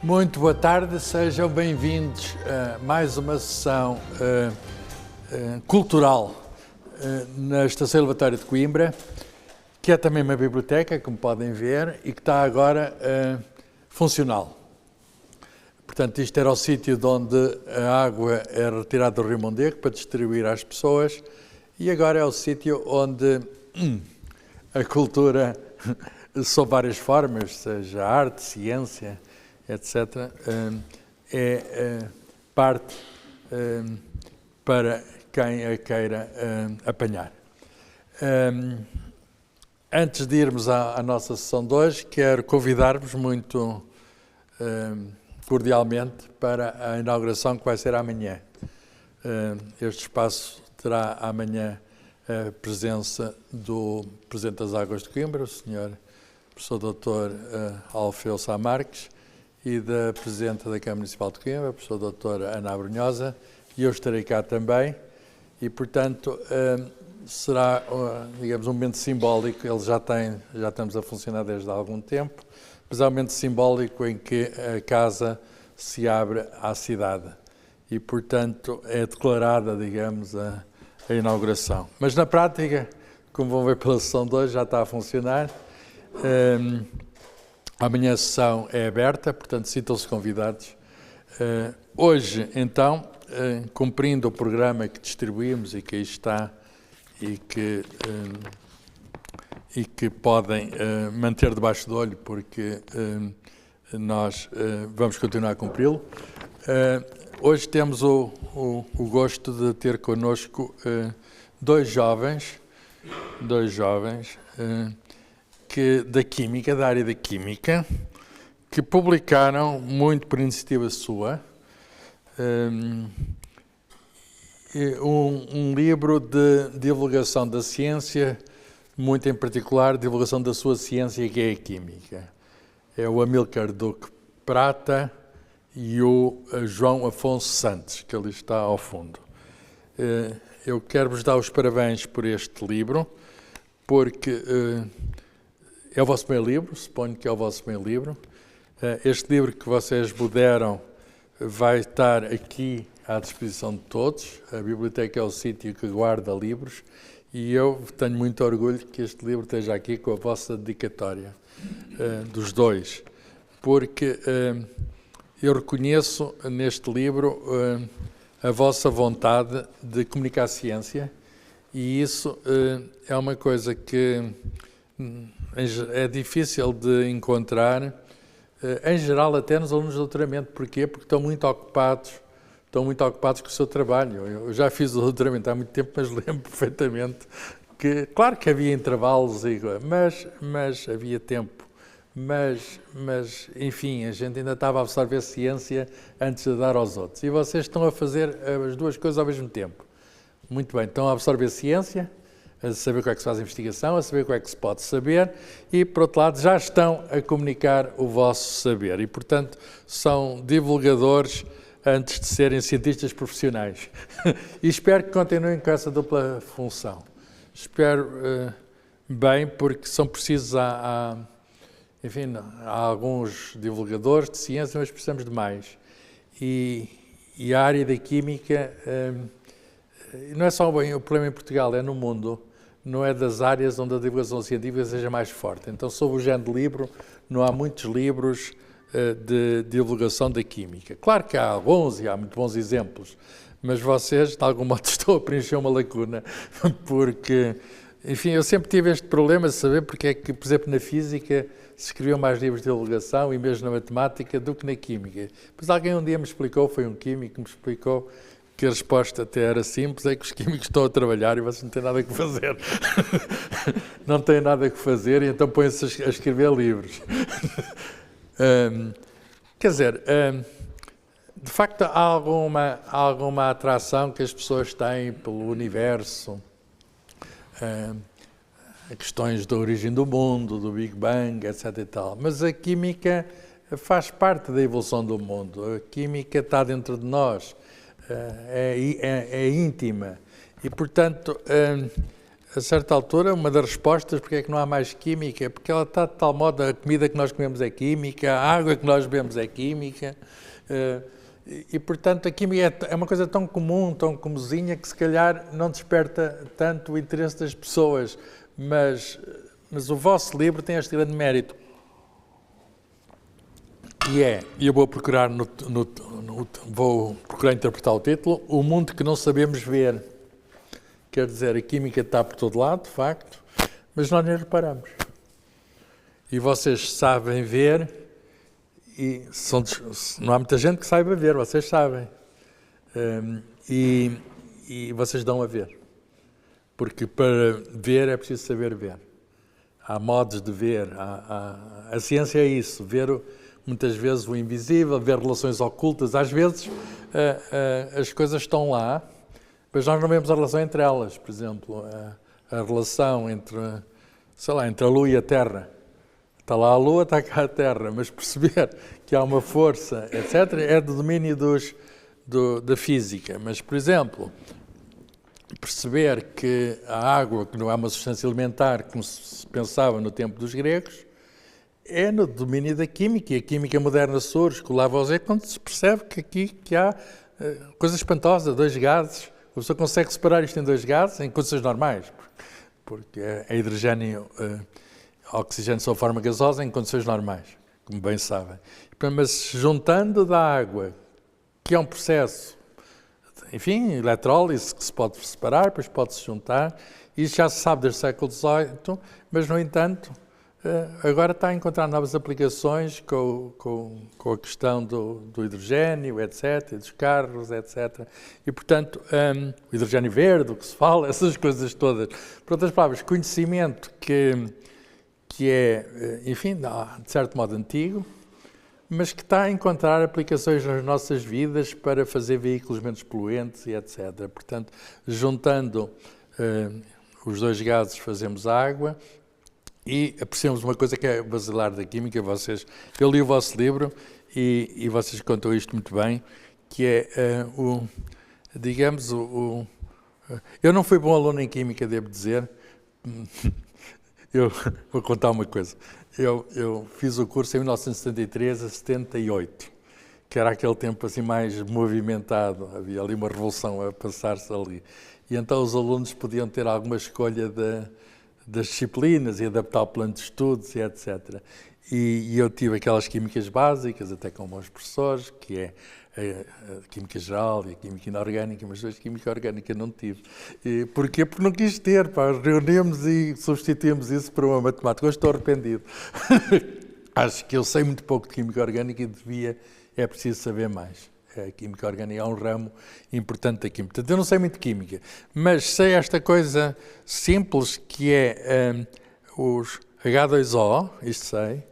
Muito boa tarde, sejam bem-vindos a mais uma sessão cultural na Estação Elevatória de Coimbra, que é também uma biblioteca, como podem ver, e que está agora funcional. Portanto, isto era o sítio de onde a água era retirada do Rio Mondego para distribuir às pessoas, e agora é o sítio onde a cultura, sob várias formas, seja arte, ciência, etc., é parte para quem a queira apanhar. Antes de irmos à nossa sessão de hoje, quero convidar-vos muito cordialmente para a inauguração que vai ser amanhã. Este espaço terá amanhã a presença do Presidente das Águas de Coimbra, o Sr. Professor Dr. Alfeu Sá Marques, e da Presidente da Câmara Municipal de Coimbra, a Professora Doutora Ana Abrunhosa, e eu estarei cá também, e portanto será, digamos, um momento simbólico. Ele já estamos a funcionar desde há algum tempo, mas é um momento simbólico em que a casa se abre à cidade e, portanto, é declarada, digamos, a inauguração. Mas na prática, como vão ver pela sessão de hoje, já está a funcionar. Amanhã a sessão é aberta, portanto, sintam-se convidados. Hoje, então, cumprindo o programa que distribuímos e que aí está e que podem manter debaixo do olho, porque nós vamos continuar a cumpri-lo. Hoje temos o gosto de ter connosco dois jovens da área da Química, que publicaram, muito por iniciativa sua, um livro de divulgação da ciência, muito em particular, divulgação da sua ciência, que é a Química. É o Amílcar Duque Prata e o João Afonso Santos, que ali está ao fundo. Eu quero-vos dar os parabéns por este livro, porque é o vosso primeiro livro, suponho que é o vosso primeiro livro. Este livro que vocês me deram vai estar aqui à disposição de todos. A biblioteca é o sítio que guarda livros e eu tenho muito orgulho que este livro esteja aqui com a vossa dedicatória, dos dois, porque eu reconheço neste livro a vossa vontade de comunicar a ciência, e isso é uma coisa que é difícil de encontrar, em geral até nos alunos de doutoramento. Porquê? Porque estão muito ocupados com o seu trabalho. Eu já fiz o doutoramento há muito tempo, mas lembro perfeitamente que, claro que havia intervalos, mas havia tempo. Mas, enfim, a gente ainda estava a absorver ciência antes de dar aos outros. E vocês estão a fazer as duas coisas ao mesmo tempo. Muito bem, estão a absorver ciência, a saber como é que se faz a investigação, a saber como é que se pode saber, e, por outro lado, já estão a comunicar o vosso saber. E, portanto, são divulgadores antes de serem cientistas profissionais. E espero que continuem com essa dupla função. Espero bem, porque são precisos, enfim, há alguns divulgadores de ciência, mas precisamos de mais. E a área da Química não é só o problema em Portugal, é no mundo. Não é das áreas onde a divulgação científica seja mais forte. Então, sob o género de livro, não há muitos livros de divulgação da Química. Claro que há alguns e há muito bons exemplos, mas vocês, de algum modo, estão a preencher uma lacuna, porque, enfim, eu sempre tive este problema de saber porque é que, por exemplo, na Física se escreviam mais livros de divulgação e mesmo na Matemática do que na Química. Pois alguém um dia me explicou, foi um químico que me explicou, que a resposta até era simples, é que os químicos estão a trabalhar e vocês não têm nada que fazer. Não têm nada que fazer e então põem-se a escrever livros. Quer dizer, de facto há alguma atração que as pessoas têm pelo universo, questões da origem do mundo, do Big Bang, etc. e tal. Mas a Química faz parte da evolução do mundo. A Química está dentro de nós. É íntima e, portanto, a certa altura, uma das respostas porque é que não há mais química é porque ela está de tal modo, a comida que nós comemos é química, a água que nós bebemos é química, e portanto a química é uma coisa tão comum, tão comozinha, que se calhar não desperta tanto o interesse das pessoas, mas o vosso livro tem este grande mérito. E eu vou procurar, vou procurar interpretar o título, O Mundo que Não Sabemos Ver. Quer dizer, a química está por todo lado, de facto, mas nós nem reparamos. E vocês sabem ver, e não há muita gente que saiba ver, vocês sabem. E vocês dão a ver. Porque para ver é preciso saber ver. Há modos de ver. A ciência é isso, ver muitas vezes o invisível, ver relações ocultas. Às vezes as coisas estão lá, mas nós não vemos a relação entre elas. Por exemplo, a relação entre a Lua e a Terra. Está lá a Lua, está cá a Terra, mas perceber que há uma força, etc., é do domínio da física. Mas, por exemplo, perceber que a água, que não é uma substância alimentar, como se pensava no tempo dos gregos, é no domínio da química, e a química moderna surge com o Lavoisier, quando se percebe que há coisa espantosa, dois gases. A pessoa consegue separar isto em dois gases em condições normais, porque é hidrogênio, oxigênio sob forma gasosa em condições normais, como bem sabem. Mas juntando da água, que é um processo, enfim, eletrólise, que se pode separar, depois pode-se juntar, isso já se sabe desde o século XVIII, mas, no entanto, agora está a encontrar novas aplicações com a questão do hidrogênio, etc., e dos carros, etc. E, portanto, o hidrogênio verde, o que se fala, essas coisas todas. Por outras palavras, conhecimento que é, enfim, de certo modo antigo, mas que está a encontrar aplicações nas nossas vidas para fazer veículos menos poluentes e etc. Portanto, juntando os dois gases fazemos água. E apreciamos uma coisa que é basilar da química. Eu li o vosso livro e vocês contam isto muito bem, que é eu não fui bom aluno em química, devo dizer. Eu vou contar uma coisa. Eu fiz o curso em 1973 a 78, que era aquele tempo assim mais movimentado, havia ali uma revolução a passar-se ali. E então os alunos podiam ter alguma escolha das disciplinas e adaptar o plano de estudos e etc. E eu tive aquelas químicas básicas, até com bons professores, que é a química geral e a química inorgânica, mas hoje a química orgânica não tive. E porquê? Porque não quis ter, reunimos e substituímos isso por uma matemática. Hoje estou arrependido. Acho que eu sei muito pouco de química orgânica e é preciso saber mais. A química orgânica é um ramo importante da química. Portanto, eu não sei muito de química, mas sei esta coisa simples que é os H2O, isto sei,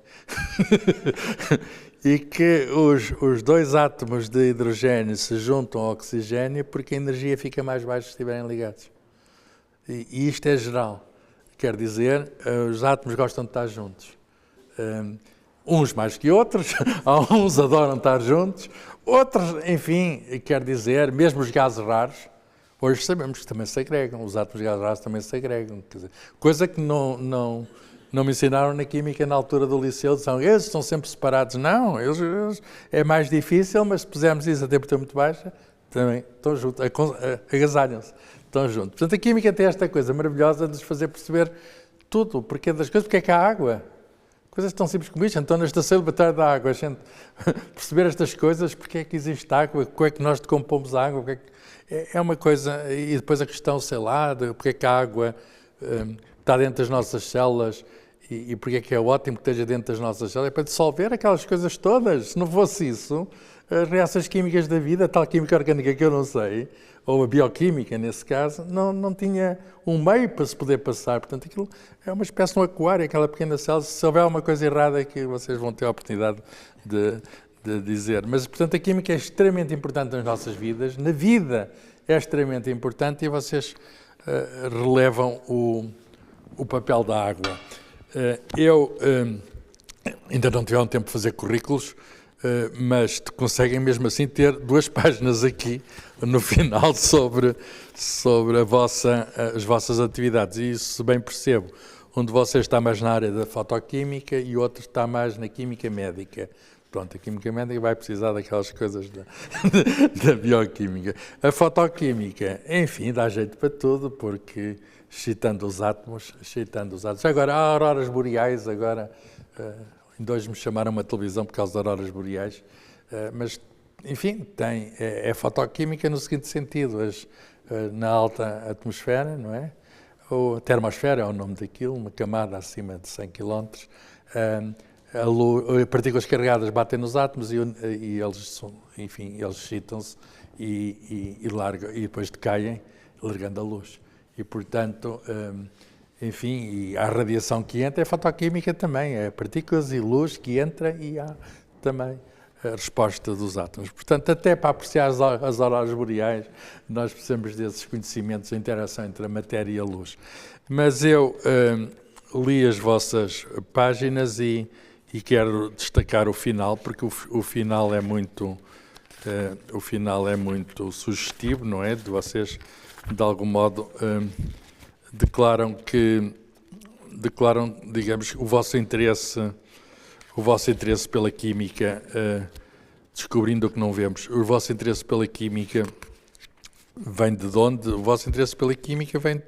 e que os dois átomos de hidrogênio se juntam ao oxigênio porque a energia fica mais baixa se estiverem ligados. E isto é geral. Quer dizer, os átomos gostam de estar juntos. Uns mais que outros, uns adoram estar juntos, outros, enfim, quer dizer, mesmo os gases raros, hoje sabemos que também se agregam, os átomos de gases raros também se agregam, quer dizer, coisa que não me ensinaram na química na altura do liceu, eles estão sempre separados. Não, eles é mais difícil, mas se pusermos isso a temperatura muito baixa, também estão juntos, agasalham-se, estão juntos. Portanto, a química tem esta coisa maravilhosa de nos fazer perceber tudo, o porquê das coisas, porque é que há água. Coisas tão simples como isto. Então, na estação de batalha da água, a gente perceber estas coisas, porque é que existe água, como é que nós decompomos a água, é uma coisa, e depois a questão, sei lá, de porque é que a água está dentro das nossas células e porque é que é ótimo que esteja dentro das nossas células, é para dissolver aquelas coisas todas. Se não fosse isso, as reações químicas da vida, a tal química orgânica que eu não sei, ou a bioquímica, nesse caso, não tinha um meio para se poder passar. Portanto, aquilo é uma espécie de um aquário, aquela pequena célula. Se houver alguma coisa errada, é que vocês vão ter a oportunidade de dizer. Mas, portanto, a química é extremamente importante nas nossas vidas. Na vida é extremamente importante e vocês relevam o papel da água. Eu ainda não tive tempo de fazer currículos, mas conseguem mesmo assim ter 2 páginas aqui no final sobre sobre as vossas atividades. E isso, se bem percebo, um de vocês está mais na área da fotoquímica e o outro está mais na química médica. Pronto, a química médica vai precisar daquelas coisas da bioquímica. A fotoquímica, enfim, dá jeito para tudo, porque excitando os átomos. Agora, há auroras boreais, agora, em dois me chamaram uma televisão por causa das auroras boreais, mas, enfim, é fotoquímica no seguinte sentido, na alta atmosfera, não é? Ou a termosfera é o nome daquilo, uma camada acima de 100 km, partículas carregadas batem nos átomos e eles excitam-se e depois decaem, largando a luz. E, portanto, enfim, e a radiação que entra é fotoquímica também, é partículas e luz que entra e há também a resposta dos átomos. Portanto, até para apreciar as auroras boreais, nós precisamos desses conhecimentos, a interação entre a matéria e a luz. Mas eu li as vossas páginas e quero destacar o final, porque o final é muito sugestivo, não é? De vocês, de algum modo, declaram, digamos, o vosso interesse pela química, descobrindo o que não vemos. O vosso interesse pela química vem de onde? O vosso interesse pela química vem,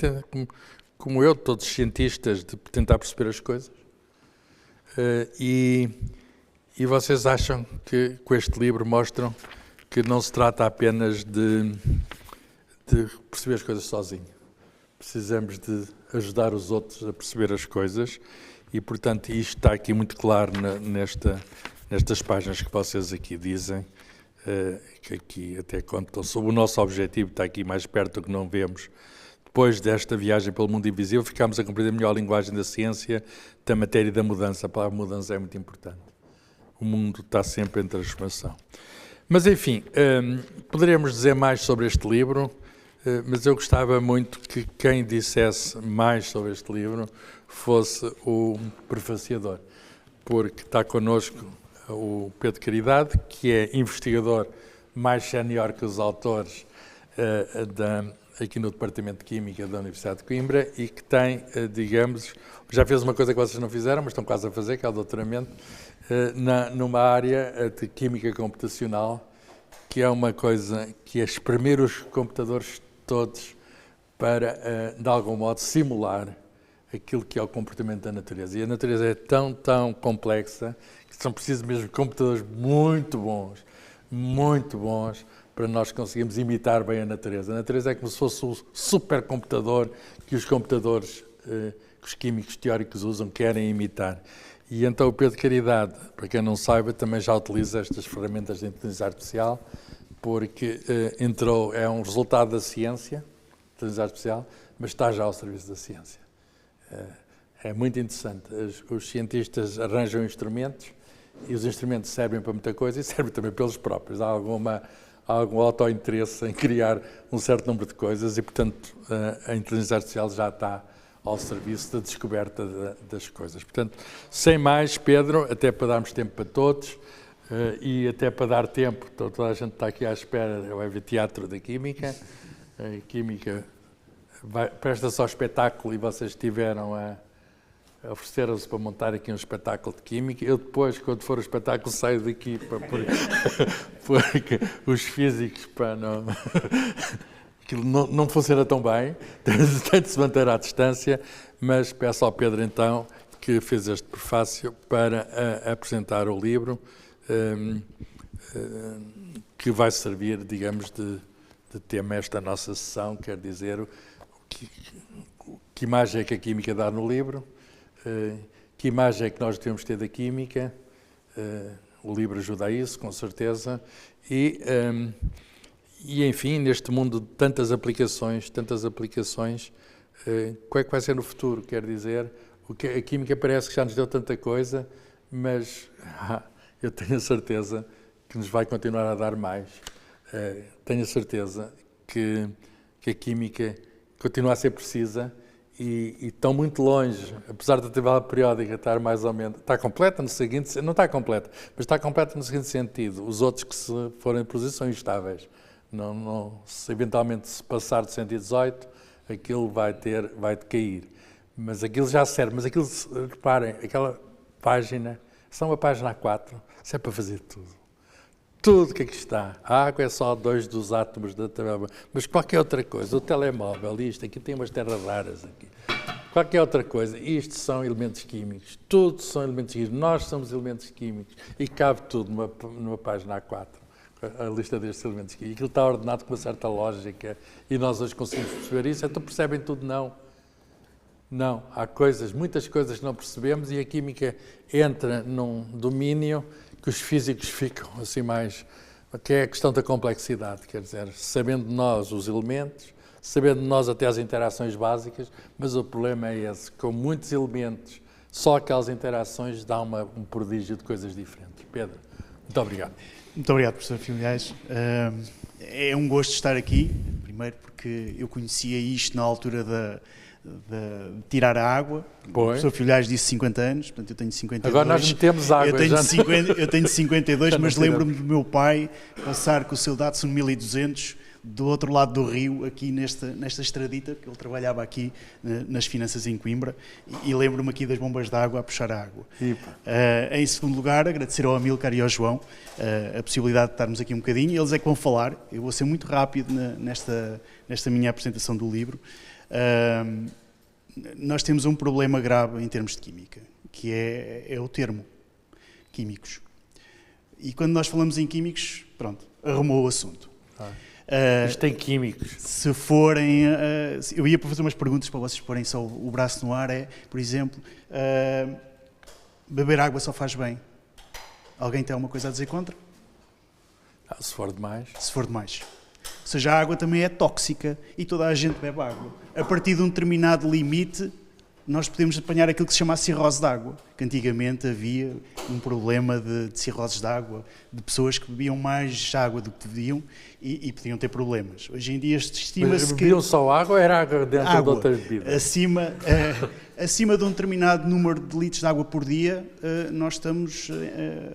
como eu, todos os cientistas, de tentar perceber as coisas. E vocês acham que com este livro mostram que não se trata apenas de perceber as coisas sozinho. Precisamos de ajudar os outros a perceber as coisas e, portanto, isto está aqui muito claro nestas páginas que vocês aqui dizem, que aqui até contam sobre o nosso objetivo, está aqui mais perto do que não vemos. Depois desta viagem pelo mundo invisível, ficámos a compreender melhor a linguagem da ciência, da matéria e da mudança. A palavra mudança é muito importante. O mundo está sempre em transformação. Mas, enfim, poderíamos dizer mais sobre este livro, mas eu gostava muito que quem dissesse mais sobre este livro fosse o prefaciador, porque está connosco o Pedro Caridade, que é investigador mais sénior que os autores aqui no Departamento de Química da Universidade de Coimbra e que tem, digamos, já fez uma coisa que vocês não fizeram, mas estão quase a fazer, que é o doutoramento, numa área de Química Computacional, que é uma coisa que é exprimir os computadores todos para, de algum modo, simular aquilo que é o comportamento da natureza. E a natureza é tão complexa que são precisos mesmo computadores muito bons, para nós conseguirmos imitar bem a natureza. A natureza é como se fosse o supercomputador que os computadores, que os químicos teóricos usam, querem imitar. E então o Pedro Caridade, para quem não saiba, também já utiliza estas ferramentas de inteligência artificial, porque é um resultado da ciência, inteligência artificial, mas está já ao serviço da ciência. É muito interessante. Os cientistas arranjam instrumentos e os instrumentos servem para muita coisa e servem também pelos próprios. Há algum autointeresse em criar um certo número de coisas e, portanto, a inteligência artificial já está ao serviço da descoberta das coisas. Portanto, sem mais, Pedro, até para darmos tempo para todos e até para dar tempo, toda a gente está aqui à espera, vai ver teatro da Química. A Química presta-se ao espetáculo e vocês estiveram ofereceram-se para montar aqui um espetáculo de Química. Eu depois, quando for o espetáculo, saio daqui porque os físicos aquilo não funciona tão bem, tem de se manter à distância, mas peço ao Pedro então que fez este prefácio para apresentar o livro que vai servir, digamos, de tema esta nossa sessão, quer dizer, que imagem é que a Química dá no livro, que imagem é que nós devemos ter da Química, o livro ajuda a isso, com certeza, e enfim, neste mundo de tantas aplicações, qual é que vai ser no futuro? Quer dizer, a Química parece que já nos deu tanta coisa, mas eu tenho a certeza que nos vai continuar a dar mais. Tenho a certeza que a Química continua a ser precisa e estão muito longe, apesar da tabela periódica estar mais ou menos... Está completa no seguinte... Não está completa, mas está completa no seguinte sentido. Os outros que se forem em posições estáveis. Se eventualmente se passar de 118, aquilo vai decair. Mas aquilo já serve. Mas aquilo, reparem, aquela página, só uma página A4, isso é para fazer tudo. Tudo que aqui está. A água é só 2 dos átomos da Terra. Mas qualquer outra coisa, o telemóvel, isto, aqui tem umas terras raras aqui. Qualquer outra coisa, isto são elementos químicos. Tudo são elementos químicos. Nós somos elementos químicos. E cabe tudo numa página A4. A lista destes elementos químicos. Aquilo está ordenado com uma certa lógica e nós hoje conseguimos perceber isso. Então percebem tudo? Não. Não. Há muitas coisas que não percebemos e a química entra num domínio que os físicos ficam assim mais... que é a questão da complexidade, quer dizer, sabendo nós os elementos, sabendo nós até as interações básicas, mas o problema é esse, com muitos elementos, só aquelas interações dão um prodígio de coisas diferentes. Pedro, muito obrigado. Muito obrigado, professor Filhais. É um gosto estar aqui, primeiro porque eu conhecia isto na altura de tirar a água. O professor Filhais disse 50 anos, portanto eu tenho 52. Agora nós metemos água. Eu tenho 52, mas lembro-me do meu pai passar com o seu Datsun 1200 do outro lado do rio, aqui nesta estradita, que ele trabalhava aqui nas finanças em Coimbra, e lembro-me aqui das bombas de água a puxar a água. Em segundo lugar, agradecer ao Amílcar e ao João a possibilidade de estarmos aqui um bocadinho. Eles é que vão falar, eu vou ser muito rápido nesta minha apresentação do livro. Nós temos um problema grave em termos de química, que é o termo químicos. E quando nós falamos em químicos, pronto, arrumou o assunto. Isto tem químicos. Se forem... eu ia fazer umas perguntas para vocês porem só o braço no ar, por exemplo, beber água só faz bem. Alguém tem alguma coisa a dizer contra? Se for demais. Se for demais. Ou seja, a água também é tóxica e toda a gente bebe água. A partir de um determinado limite, nós podemos apanhar aquilo que se chama a cirrose de água, que antigamente havia um problema de cirroses de água, de pessoas que bebiam mais água do que deviam e podiam ter problemas. Hoje em dia estima-se que... Bebiam só água ou era água dentro de outras bebidas? Acima de um determinado número de litros de água por dia, nós estamos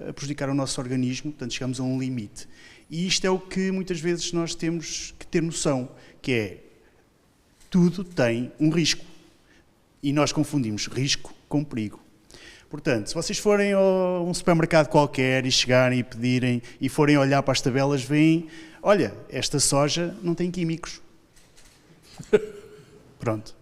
a prejudicar o nosso organismo, portanto chegamos a um limite. E isto é o que muitas vezes nós temos que ter noção, que é, tudo tem um risco. E nós confundimos risco com perigo. Portanto, se vocês forem a um supermercado qualquer e chegarem e pedirem e forem olhar para as tabelas, veem, olha, esta soja não tem químicos. Pronto.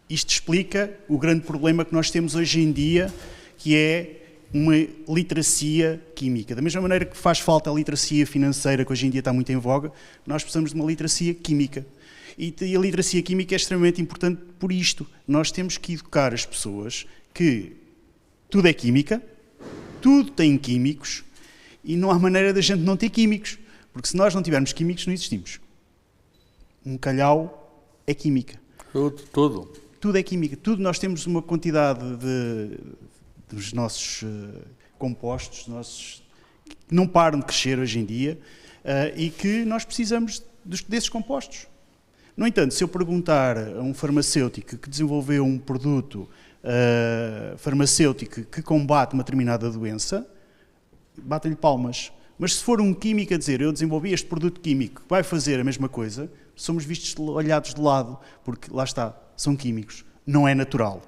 Isto explica o grande problema que nós temos hoje em dia, que é uma literacia química. Da mesma maneira que faz falta a literacia financeira, que hoje em dia está muito em voga, nós precisamos de uma literacia química. E a literacia química é extremamente importante por isto. Nós temos que educar as pessoas que tudo é química, tudo tem químicos e não há maneira da gente não ter químicos. Porque se nós não tivermos químicos, não existimos. Um calhau é química. Tudo. Tudo é química. Tudo, nós temos uma quantidade dos nossos compostos, que não param de crescer hoje em dia e que nós precisamos desses compostos. No entanto, se eu perguntar a um farmacêutico que desenvolveu um produto farmacêutico que combate uma determinada doença, batem-lhe palmas. Mas se for um químico a dizer, eu desenvolvi este produto químico que vai fazer a mesma coisa, somos vistos olhados de lado, porque lá está, são químicos, não é natural.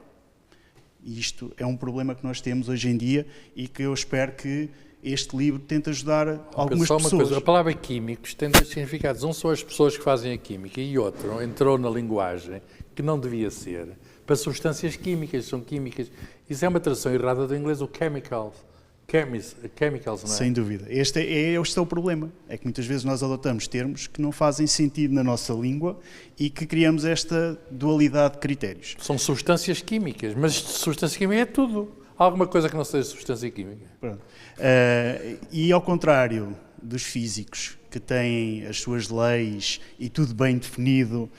E isto é um problema que nós temos hoje em dia e que eu espero que este livro tente ajudar algumas pessoas. Coisa, a palavra químicos tem dois significados. Um são as pessoas que fazem a química e outro entrou na linguagem que não devia ser para substâncias químicas, são químicas. Isso é uma tradução errada do inglês, o chemicals, não é? Sem dúvida. Este é o problema. É que muitas vezes nós adotamos termos que não fazem sentido na nossa língua e que criamos esta dualidade de critérios. São substâncias químicas, mas substância química é tudo. Há alguma coisa que não seja substância química. Pronto. E ao contrário dos físicos, que têm as suas leis e tudo bem definido,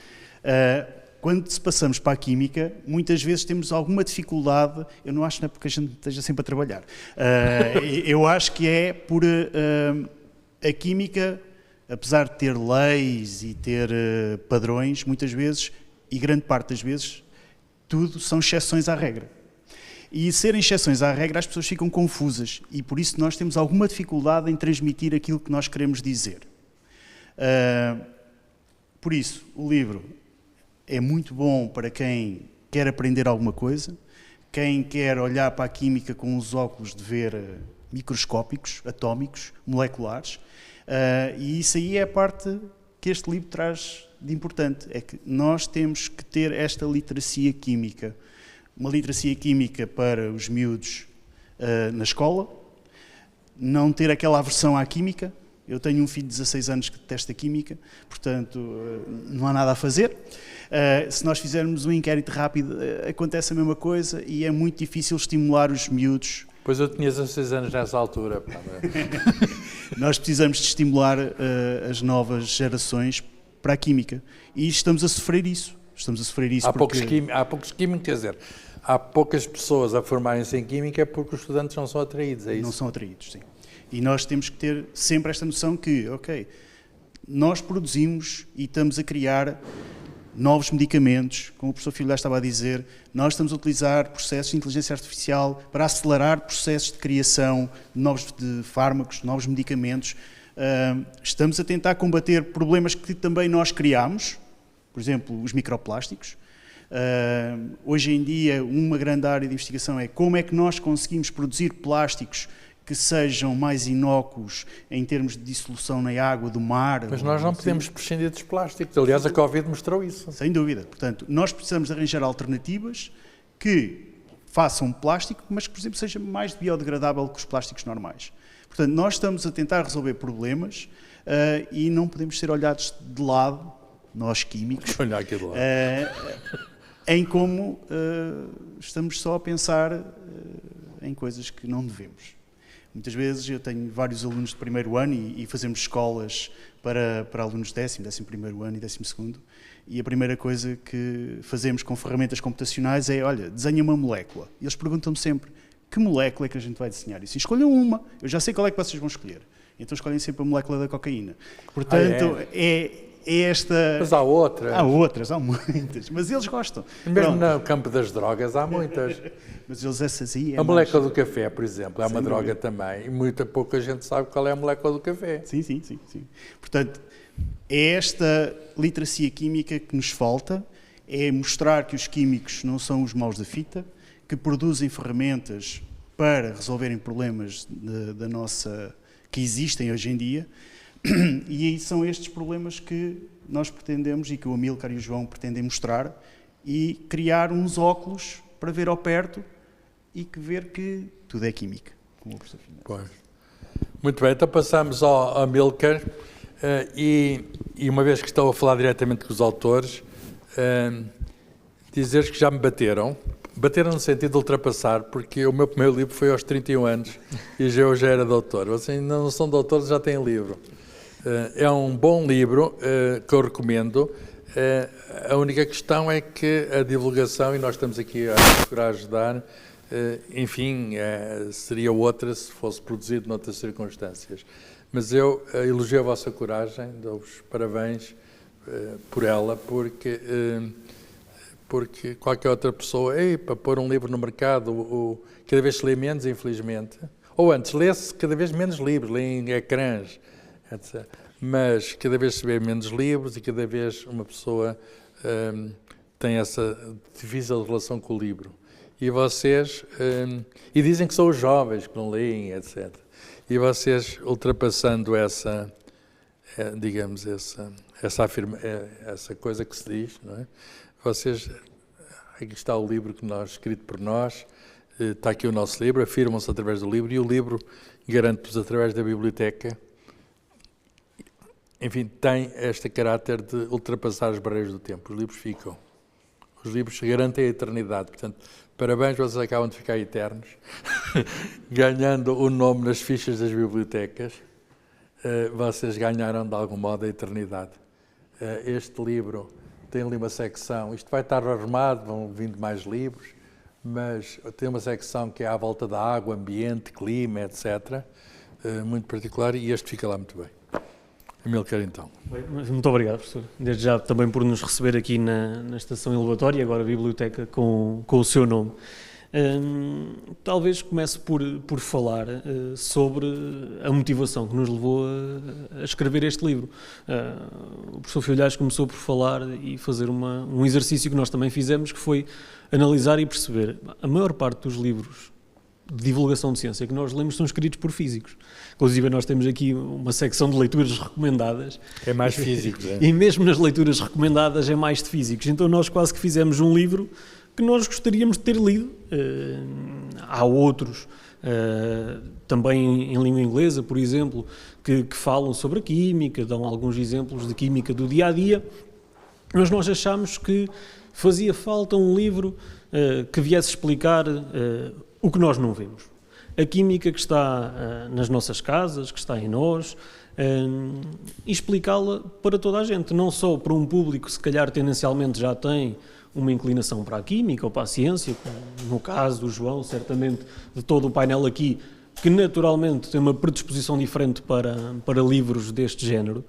quando passamos para a química, muitas vezes temos alguma dificuldade, eu não acho que é porque a gente esteja sempre a trabalhar, eu acho que é por a química, apesar de ter leis e ter padrões, muitas vezes, e grande parte das vezes, tudo são exceções à regra. E serem exceções à regra, as pessoas ficam confusas e por isso nós temos alguma dificuldade em transmitir aquilo que nós queremos dizer. Por isso, o livro é muito bom para quem quer aprender alguma coisa, quem quer olhar para a química com os óculos de ver microscópicos, atómicos, moleculares, e isso aí é a parte que este livro traz de importante, é que nós temos que ter esta literacia química. Uma literacia química para os miúdos na escola, não ter aquela aversão à química. Eu tenho um filho de 16 anos que detesta química, portanto não há nada a fazer. Se nós fizermos um inquérito rápido, acontece a mesma coisa e é muito difícil estimular os miúdos. Pois eu tinha 16 anos nessa altura. Nós precisamos de estimular as novas gerações para a química e estamos a sofrer isso. Há poucos químicos, quer dizer, há poucas pessoas a formarem-se em química porque os estudantes não são atraídos, é isso? Não são atraídos, sim. E nós temos que ter sempre esta noção que, ok, nós produzimos e estamos a criar novos medicamentos, como o professor Filho estava a dizer, nós estamos a utilizar processos de inteligência artificial para acelerar processos de criação de fármacos, de novos medicamentos. Estamos a tentar combater problemas que também nós criámos, por exemplo, os microplásticos. Hoje em dia, uma grande área de investigação é como é que nós conseguimos produzir plásticos que sejam mais inócuos em termos de dissolução na água do mar. Mas nós não podemos prescindir dos plásticos. Aliás, a Covid mostrou isso. Sem dúvida. Portanto, nós precisamos arranjar alternativas que façam plástico, mas que, por exemplo, seja mais biodegradável que os plásticos normais. Portanto, nós estamos a tentar resolver problemas e não podemos ser olhados de lado, nós químicos, olhar aqui de lado. Em como estamos só a pensar em coisas que não devemos. Muitas vezes eu tenho vários alunos de primeiro ano e fazemos escolas para alunos de décimo primeiro ano e 12º, e a primeira coisa que fazemos com ferramentas computacionais é, olha, desenha uma molécula. E eles perguntam-me sempre, que molécula é que a gente vai desenhar? E assim, escolham uma, eu já sei qual é que vocês vão escolher. Então escolhem sempre a molécula da cocaína. Portanto, é esta... Mas há outras. Há muitas, mas eles gostam. Mesmo no campo das drogas há muitas. Mas eles essas aí... A molécula do café, por exemplo, é uma droga também. E pouca gente sabe qual é a molécula do café. Sim. Portanto, é esta literacia química que nos falta, é mostrar que os químicos não são os maus da fita, que produzem ferramentas para resolverem problemas que existem hoje em dia. E aí são estes problemas que nós pretendemos e que o Amílcar e o João pretendem mostrar e criar uns óculos para ver ao perto e ver que tudo é química, como o professor Finés. Pois. Muito bem, então passamos ao Amílcar e uma vez que estou a falar diretamente com os autores, dizer que já me bateram no sentido de ultrapassar, porque o meu primeiro livro foi aos 31 anos e eu já era doutor. Vocês ainda não são doutores, já têm livro. É um bom livro que eu recomendo. A única questão é que a divulgação, e nós estamos aqui a procurar ajudar, enfim, seria outra se fosse produzido noutras circunstâncias. Mas eu elogio a vossa coragem, dou-vos parabéns por ela, porque qualquer outra pessoa, para pôr um livro no mercado, cada vez se lê menos, infelizmente. Ou antes, lê-se cada vez menos livros, lê em ecrãs, etc. Mas cada vez se vê menos livros e cada vez uma pessoa tem essa difícil relação com o livro. E vocês, e dizem que são os jovens que não leem, etc. E vocês, ultrapassando essa coisa que se diz, não é? Vocês, aqui está o livro escrito por nós, está aqui o nosso livro, afirmam-se através do livro, e o livro garante-vos através da biblioteca, enfim, tem este caráter de ultrapassar as barreiras do tempo. Os livros ficam. Os livros garantem a eternidade. Portanto, parabéns, vocês acabam de ficar eternos, ganhando o nome nas fichas das bibliotecas. Vocês ganharam, de algum modo, a eternidade. Este livro tem ali uma secção, isto vai estar arrumado, vão vindo mais livros, mas tem uma secção que é à volta da água, ambiente, clima, etc., muito particular, e este fica lá muito bem. Amílcar, então. Bem, muito obrigado, professor. Desde já também por nos receber aqui na estação elevatória e agora a biblioteca com o seu nome. Talvez comece por falar sobre a motivação que nos levou a escrever este livro. O professor Filhais começou por falar e fazer um exercício que nós também fizemos, que foi analisar e perceber. A maior parte dos livros de divulgação de ciência que nós lemos são escritos por físicos. Inclusive nós temos aqui uma secção de leituras recomendadas. É mais físicos, é? E mesmo nas leituras recomendadas é mais de físicos. Então nós quase que fizemos um livro que nós gostaríamos de ter lido. Há outros, também em língua inglesa, por exemplo, que falam sobre a química, dão alguns exemplos de química do dia-a-dia, mas nós achamos que fazia falta um livro que viesse explicar o que nós não vemos. A química que está nas nossas casas, que está em nós, e explicá-la para toda a gente, não só para um público que se calhar tendencialmente já tem uma inclinação para a química ou para a ciência, como no caso do João, certamente de todo o painel aqui, que naturalmente tem uma predisposição diferente para livros deste género,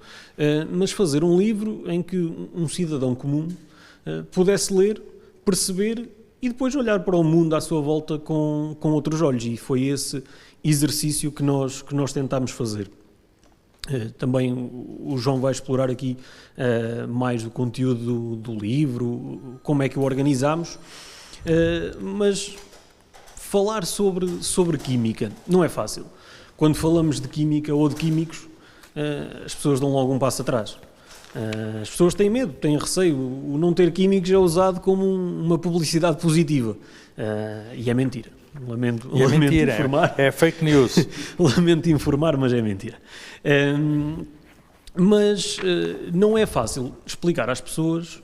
mas fazer um livro em que um cidadão comum pudesse ler, perceber e depois olhar para o mundo à sua volta com outros olhos, e foi esse exercício que nós tentámos fazer. Também o João vai explorar aqui mais o conteúdo do livro, como é que o organizámos, mas falar sobre química não é fácil. Quando falamos de química ou de químicos, as pessoas dão logo um passo atrás. As pessoas têm medo, têm receio. O não ter químicos é usado como uma publicidade positiva, e é mentira. Lamento informar. É fake news. Lamento informar, mas é mentira. Mas não é fácil explicar às pessoas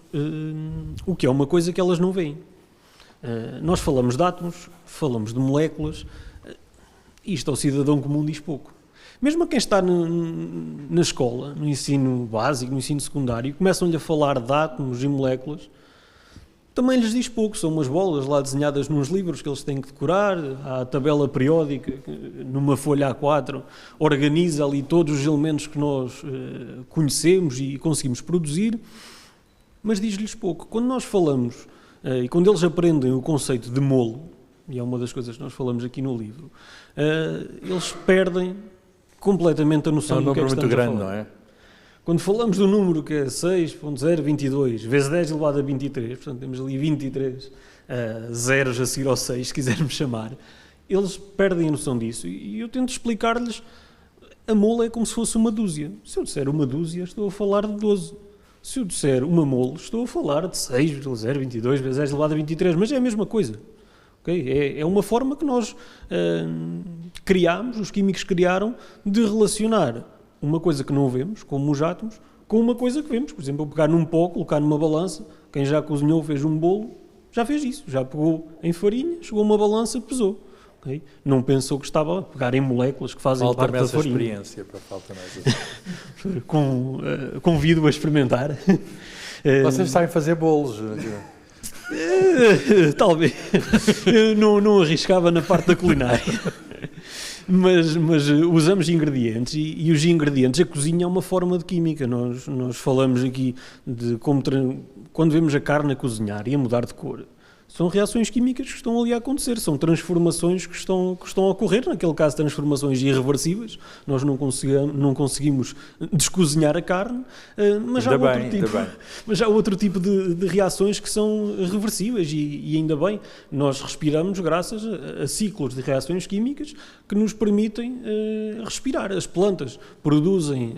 o que é uma coisa que elas não veem. Nós falamos de átomos, falamos de moléculas, isto ao cidadão comum diz pouco. Mesmo a quem está na escola, no ensino básico, no ensino secundário, começam-lhe a falar de átomos e moléculas, também lhes diz pouco. São umas bolas lá desenhadas nos livros que eles têm que decorar, há a tabela periódica, numa folha A4, organiza ali todos os elementos que nós conhecemos e conseguimos produzir, mas diz-lhes pouco. Quando nós falamos, e quando eles aprendem o conceito de molo, e é uma das coisas que nós falamos aqui no livro, eles perdem completamente a noção do que é que estamos a falar. É um número muito grande, não é? Quando falamos do número que é 6.022 vezes 10 elevado a 23, portanto temos ali 23 zeros a seguir ao 6, se quisermos chamar, eles perdem a noção disso, e eu tento explicar-lhes. A mola é como se fosse uma dúzia. Se eu disser uma dúzia, estou a falar de 12. Se eu disser uma molo, estou a falar de 6.022 vezes 10 elevado a 23, mas é a mesma coisa. Okay? É uma forma que nós criámos, os químicos criaram, de relacionar uma coisa que não vemos, como os átomos, com uma coisa que vemos. Por exemplo, pegar num pó, colocar numa balança. Quem já cozinhou, fez um bolo, já fez isso. Já pegou em farinha, chegou a uma balança, pesou. Okay? Não pensou que estava a pegar em moléculas que fazem parte da farinha. Experiência, para falta mais isso. Convido a experimentar. Vocês sabem fazer bolos. Talvez. Eu não arriscava na parte da culinária. Mas usamos ingredientes, e os ingredientes, a cozinha é uma forma de química. Nós falamos aqui de como quando vemos a carne a cozinhar e a mudar de cor, são reações químicas que estão ali a acontecer, são transformações que estão a ocorrer, naquele caso transformações irreversíveis. Nós não conseguimos descozinhar a carne, mas há outro tipo de reações que são reversíveis, e ainda bem, nós respiramos graças a ciclos de reações químicas que nos permitem respirar. As plantas produzem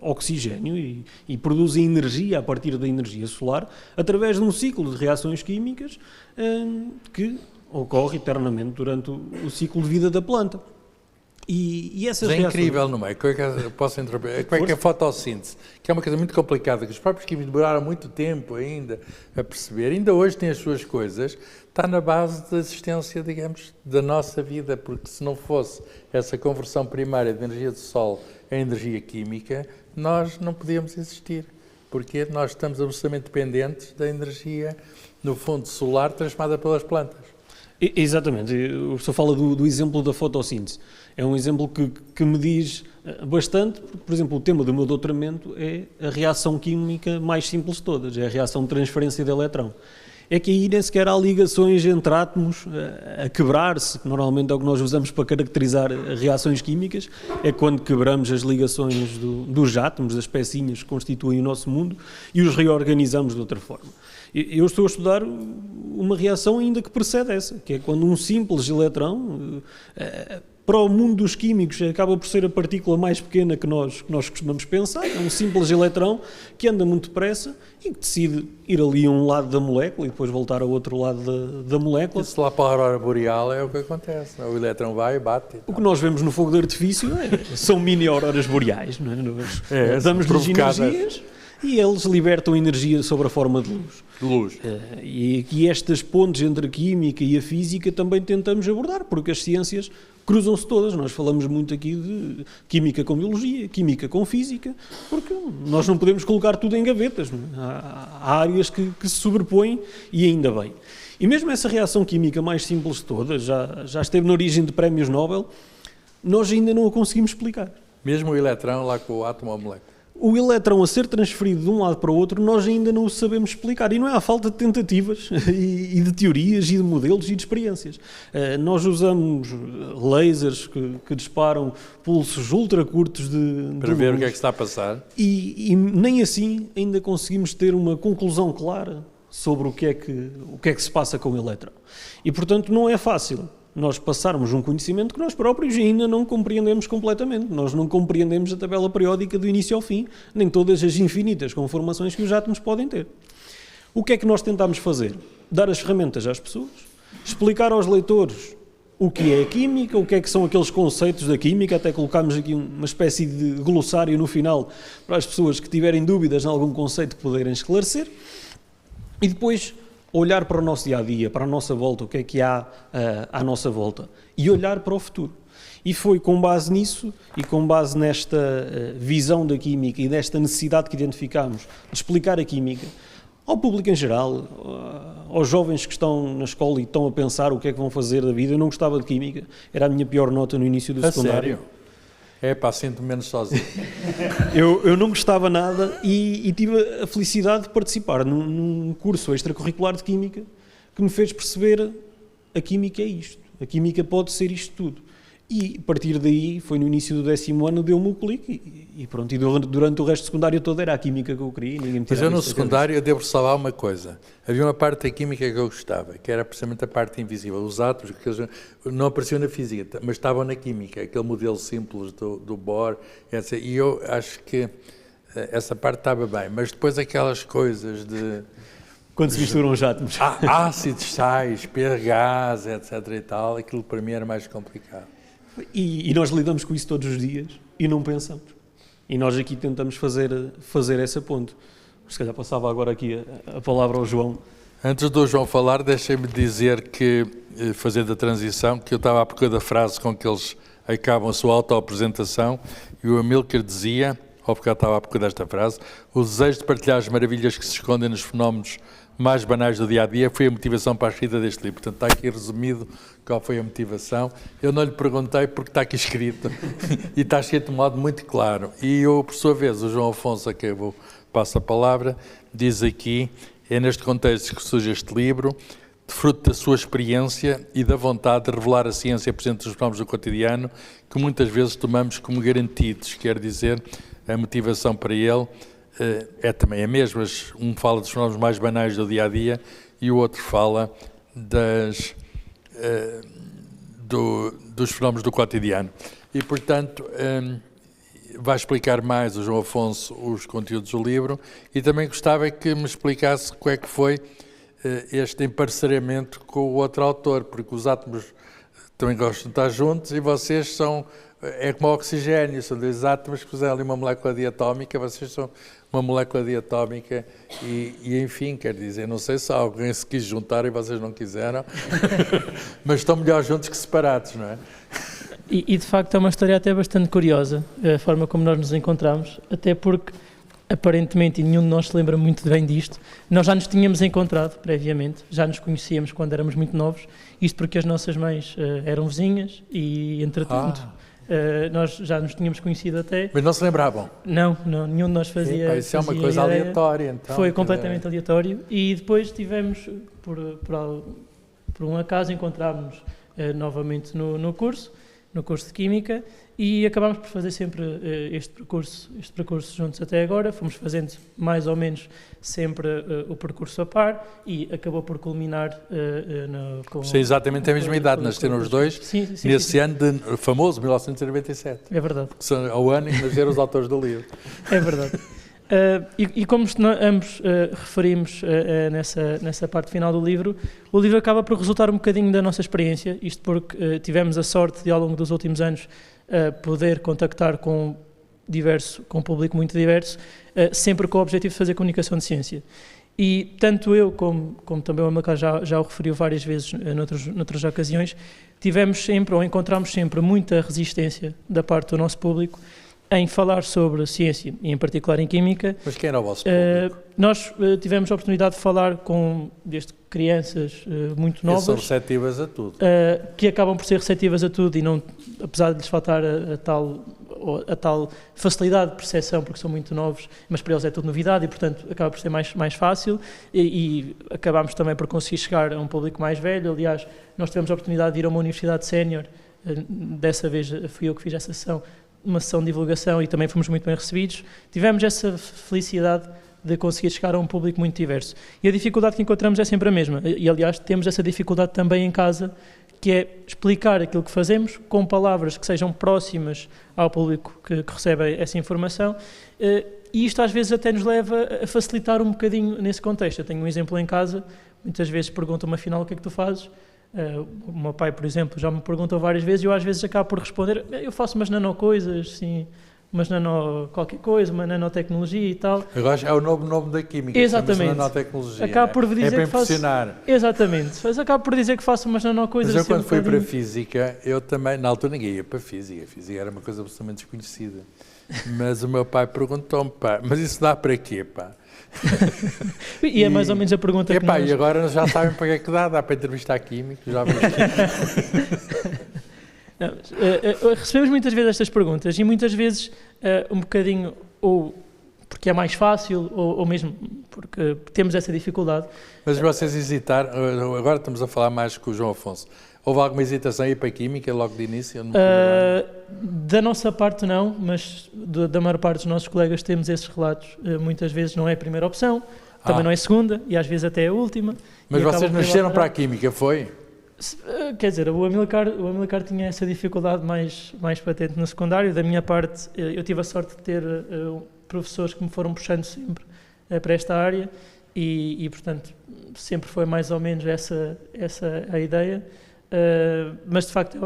oxigênio e produzem energia a partir da energia solar através de um ciclo de reações químicas que ocorre eternamente durante o ciclo de vida da planta. E essas reações... incrível, não é? Posso interromper? Como é que a fotossíntese, que é uma coisa muito complicada, que os próprios químicos demoraram muito tempo ainda a perceber, ainda hoje tem as suas coisas, está na base da existência, digamos, da nossa vida, porque se não fosse essa conversão primária de energia do Sol em energia química, nós não podíamos existir, porque nós estamos absolutamente dependentes da energia, no fundo, solar, transformada pelas plantas. Exatamente. O professor fala do exemplo da fotossíntese. É um exemplo que me diz bastante, porque, por exemplo, o tema do meu doutoramento é a reação química mais simples de todas, é a reação de transferência de eletrão. é que aí nem sequer há ligações entre átomos a quebrar-se, que normalmente é o que nós usamos para caracterizar reações químicas, é quando quebramos as ligações dos átomos, das pecinhas que constituem o nosso mundo, e os reorganizamos de outra forma. Eu estou a estudar uma reação ainda que precede essa, que é quando um simples eletrão, para o mundo dos químicos, acaba por ser a partícula mais pequena que nós costumamos pensar, é um simples eletrão que anda muito depressa e que decide ir ali a um lado da molécula e depois voltar ao outro lado da molécula. Isso lá para a aurora boreal é o que acontece, o eletrão vai e bate. O que nós vemos no fogo de artifício são mini-auroras boreais, não é? Damos-lhes energias e eles libertam energia sob a forma de luz. E aqui estas pontes entre a química e a física também tentamos abordar, porque as ciências cruzam-se todas. Nós falamos muito aqui de química com biologia, química com física, porque nós não podemos colocar tudo em gavetas. Não é? Há áreas que se sobrepõem e ainda bem. E mesmo essa reação química mais simples de todas, já esteve na origem de prémios Nobel, nós ainda não a conseguimos explicar. Mesmo o eletrão lá com o átomo ou a molécula. O eletrão a ser transferido de um lado para o outro, nós ainda não o sabemos explicar. E não é a falta de tentativas e de teorias e de modelos e de experiências. Nós usamos lasers que disparam pulsos ultra curtos para ver o que é que está a passar. E nem assim ainda conseguimos ter uma conclusão clara sobre o que é que se passa com o eletrão. E, portanto, não é fácil nós passarmos um conhecimento que nós próprios ainda não compreendemos completamente. Nós não compreendemos a tabela periódica do início ao fim, nem todas as infinitas conformações que os átomos podem ter. O que é que nós tentamos fazer? Dar as ferramentas às pessoas, explicar aos leitores o que é a química, o que é que são aqueles conceitos da química, até colocámos aqui uma espécie de glossário no final para as pessoas que tiverem dúvidas em algum conceito poderem esclarecer, e depois olhar para o nosso dia-a-dia, para a nossa volta, o que é que há à nossa volta, e olhar para o futuro. E foi com base nisso e com base nesta visão da química e nesta necessidade que identificámos de explicar a química ao público em geral, aos jovens que estão na escola e estão a pensar o que é que vão fazer da vida. Eu não gostava de química, era a minha pior nota no início do secundário. Sério? É pá, sinto-me menos sozinho. Eu não gostava nada e tive a felicidade de participar num curso extracurricular de Química que me fez perceber a química é isto, a química pode ser isto tudo. E a partir daí, foi no início do 10º ano, deu-me o clique e pronto, e durante o resto do secundário todo era a química que eu queria. Ninguém me Mas eu no secundário, eu devo salvar uma coisa. Havia uma parte da química que eu gostava, que era precisamente a parte invisível. Os átomos, que não apareciam na física, mas estavam na química. Aquele modelo simples do Bohr, etc. E eu acho que essa parte estava bem. Mas depois aquelas coisas de... Quando se misturam os átomos. Ácidos, sais, pHs, etc. e tal, aquilo para mim era mais complicado. E nós lidamos com isso todos os dias e não pensamos. E nós aqui tentamos fazer essa ponte. Se calhar passava agora aqui a palavra ao João. Antes do João falar, deixem-me dizer que, fazendo a transição, que eu estava à procura da frase com que eles acabam a sua auto-apresentação e o Amílcar dizia, ou porque eu estava à procura desta frase, o desejo de partilhar as maravilhas que se escondem nos fenómenos mais banais do dia-a-dia foi a motivação para a escrita deste livro. Portanto, está aqui resumido qual foi a motivação. Eu não lhe perguntei porque está aqui escrito e está escrito de modo muito claro. E eu, por sua vez, o João Afonso, a quem eu passo a palavra, diz aqui, é neste contexto que surge este livro, de fruto da sua experiência e da vontade de revelar a ciência presente nos fenómenos do cotidiano, que muitas vezes tomamos como garantidos, quer dizer, a motivação para ele é também a mesma. Um fala dos fenómenos mais banais do dia-a-dia e o outro fala dos fenómenos do cotidiano. E, portanto, vai explicar mais o João Afonso os conteúdos do livro e também gostava que me explicasse como é que foi este emparceramento com o outro autor, porque os átomos também gostam de estar juntos e vocês são... É como o oxigênio, são dois átomos que fizeram ali uma molécula diatómica, vocês são uma molécula diatómica e enfim, quer dizer, não sei se alguém se quis juntar e vocês não quiseram, mas estão melhor juntos que separados, não é? E de facto é uma história até bastante curiosa, a forma como nós nos encontramos, até porque aparentemente, e nenhum de nós se lembra muito bem disto, nós já nos tínhamos encontrado previamente, já nos conhecíamos quando éramos muito novos, isto porque as nossas mães eram vizinhas e, entretanto, nós já nos tínhamos conhecido até. Mas não se lembravam? Não, nenhum de nós fazia. Isso é uma fazia coisa ideia. aleatória, então. Foi completamente aleatório e depois tivemos, por um acaso, encontrámos novamente no curso de Química, e acabámos por fazer sempre este percurso juntos até agora. Fomos fazendo mais ou menos sempre o percurso a par e acabou por culminar com... Sim, exatamente a mesma idade, nasceram os dois nesse ano de famoso, 1997. É verdade. Ao ano em que nasceram os autores do livro. É verdade. E como ambos referimos nessa parte final do livro, o livro acaba por resultar um bocadinho da nossa experiência, isto porque tivemos a sorte de, ao longo dos últimos anos, poder contactar com um público muito diverso, sempre com o objetivo de fazer comunicação de ciência. E tanto eu como também o Amilcar já o referiu várias vezes noutras ocasiões, encontramos sempre muita resistência da parte do nosso público em falar sobre ciência, e em particular em Química. Mas quem era o vosso público? Nós tivemos a oportunidade de falar desde crianças muito novas. São receptivas a tudo. Que acabam por ser receptivas a tudo e não, apesar de lhes faltar a tal facilidade de percepção, porque são muito novos, mas para eles é tudo novidade e, portanto, acaba por ser mais fácil e acabamos também por conseguir chegar a um público mais velho. Aliás, nós tivemos a oportunidade de ir a uma universidade sénior, dessa vez fui eu que fiz essa sessão, uma sessão de divulgação, e também fomos muito bem recebidos. Tivemos essa felicidade de conseguir chegar a um público muito diverso. E a dificuldade que encontramos é sempre a mesma. E, aliás, temos essa dificuldade também em casa, que é explicar aquilo que fazemos com palavras que sejam próximas ao público que recebe essa informação. E isto às vezes até nos leva a facilitar um bocadinho nesse contexto. Eu tenho um exemplo em casa, muitas vezes perguntam-me afinal o que é que tu fazes. O meu pai, por exemplo, já me perguntou várias vezes e eu às vezes acabo por responder: eu faço umas nanocoisas, sim, umas nano qualquer coisa, uma nanotecnologia e tal. Agora é o novo nome da química. Exatamente. Nanotecnologia. Acabo por dizer para que faço... impressionar. Exatamente. Mas acabo por dizer que faço umas nanocoisas. Mas eu assim, quando fui para a física, eu também, na altura ninguém ia para a física era uma coisa absolutamente desconhecida. Mas o meu pai perguntou-me: pá, mas isso dá para quê, pá? E é mais ou menos a pergunta que nós... E agora já sabem para que é que dá para entrevistar químicos, já recebemos muitas vezes estas perguntas e muitas vezes um bocadinho ou porque é mais fácil ou mesmo porque temos essa dificuldade. Mas vocês hesitaram, agora estamos a falar mais com o João Afonso, houve alguma hesitação aí para a Química logo de início? Da nossa parte não, mas da maior parte dos nossos colegas temos esses relatos. Muitas vezes não é a primeira opção, também não é a segunda e às vezes até é a última. Mas vocês nasceram para a Química, foi? Quer dizer, o Amilcar tinha essa dificuldade mais patente no secundário. Da minha parte, eu tive a sorte de ter professores que me foram puxando sempre para esta área e, portanto, sempre foi mais ou menos essa a ideia. Mas, de facto,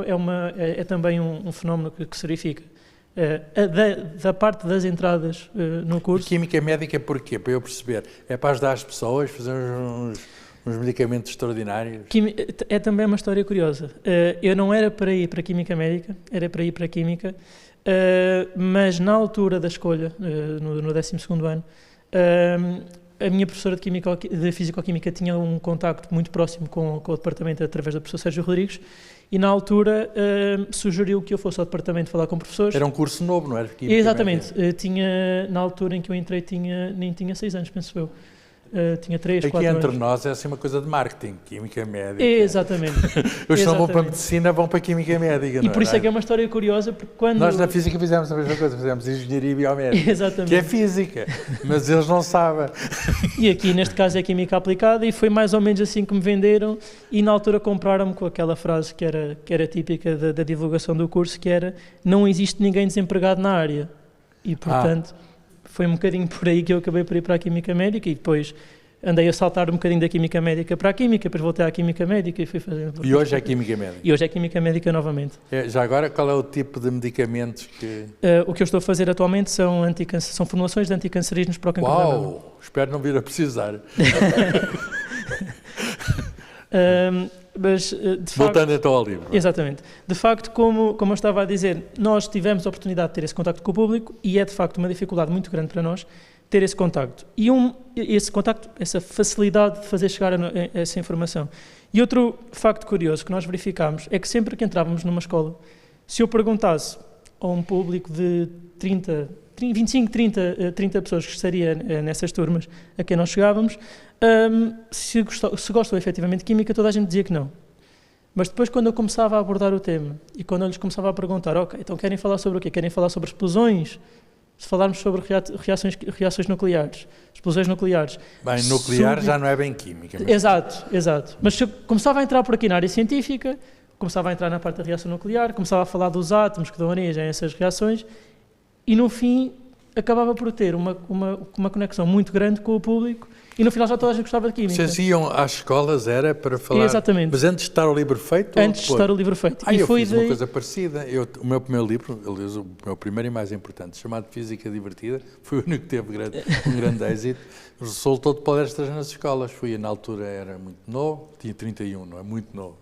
é também um fenómeno que se verifica. Da parte das entradas no curso... E química médica porquê? Para eu perceber. É para ajudar as pessoas, fazer uns medicamentos extraordinários? É também uma história curiosa. Eu não era para ir para a Química Médica, era para ir para a Química, mas na altura da escolha, no 12º ano, a minha professora de Físico-Química tinha um contacto muito próximo com o departamento através do professor Sérgio Rodrigues e na altura sugeriu que eu fosse ao departamento falar com professores. Era um curso novo, não era? Química Exatamente. Na altura em que eu entrei nem tinha 6 anos, penso eu. Tinha 3, 4 anos. Aqui entre nós é assim uma coisa de marketing, Química Médica. Exatamente. Os que não vão para a Medicina vão para a Química Médica, E por isso é que é uma história curiosa, porque quando... Nós na Física fizemos a mesma coisa, fizemos Engenharia Biomédica, Exatamente. que é Física, mas eles não sabem. E aqui, neste caso, é Química Aplicada, e foi mais ou menos assim que me venderam, e na altura compraram-me com aquela frase que era típica da divulgação do curso, que era: não existe ninguém desempregado na área. E, portanto... Foi um bocadinho por aí que eu acabei por ir para a Química Médica e depois andei a saltar um bocadinho da Química Médica para a Química, depois voltei à Química Médica e fui fazendo... E hoje é Química Médica? E hoje é Química Médica novamente. Já agora, qual é o tipo de medicamentos que... O que eu estou a fazer atualmente são formulações de anticancerígenos para o cancro da mama. Uau! Espero não vir a precisar. Mas, de facto, voltando então ao livro. Exatamente. De facto, como eu estava a dizer, nós tivemos a oportunidade de ter esse contacto com o público e é de facto uma dificuldade muito grande para nós ter esse contacto. E esse contacto, essa facilidade de fazer chegar essa informação. E outro facto curioso que nós verificámos é que sempre que entrávamos numa escola, se eu perguntasse a um público de 25, 30 pessoas que estaria nessas turmas a quem nós chegávamos, se gostam efetivamente de Química, toda a gente dizia que não. Mas depois, quando eu começava a abordar o tema e quando eu lhes começava a perguntar, ok, então querem falar sobre o quê? Querem falar sobre explosões? Se falarmos sobre reações nucleares, explosões nucleares... Bem, nuclear já não é bem química. Mas... Exato. Mas se eu começava a entrar por aqui na área científica, começava a entrar na parte da reação nuclear, começava a falar dos átomos que dão origem a essas reações e, no fim, acabava por ter uma conexão muito grande com o público e, no final, já toda a gente gostava de Química. Vocês iam às escolas, era para falar... Exatamente. Mas antes de estar o livro feito? Antes de estar o livro feito. Eu fiz uma coisa parecida. O meu primeiro livro, aliás, o meu primeiro e mais importante, chamado Física Divertida, foi o único que teve um grande êxito, resultou de palestras nas escolas. Na altura era muito novo, tinha 31, não é? Muito novo.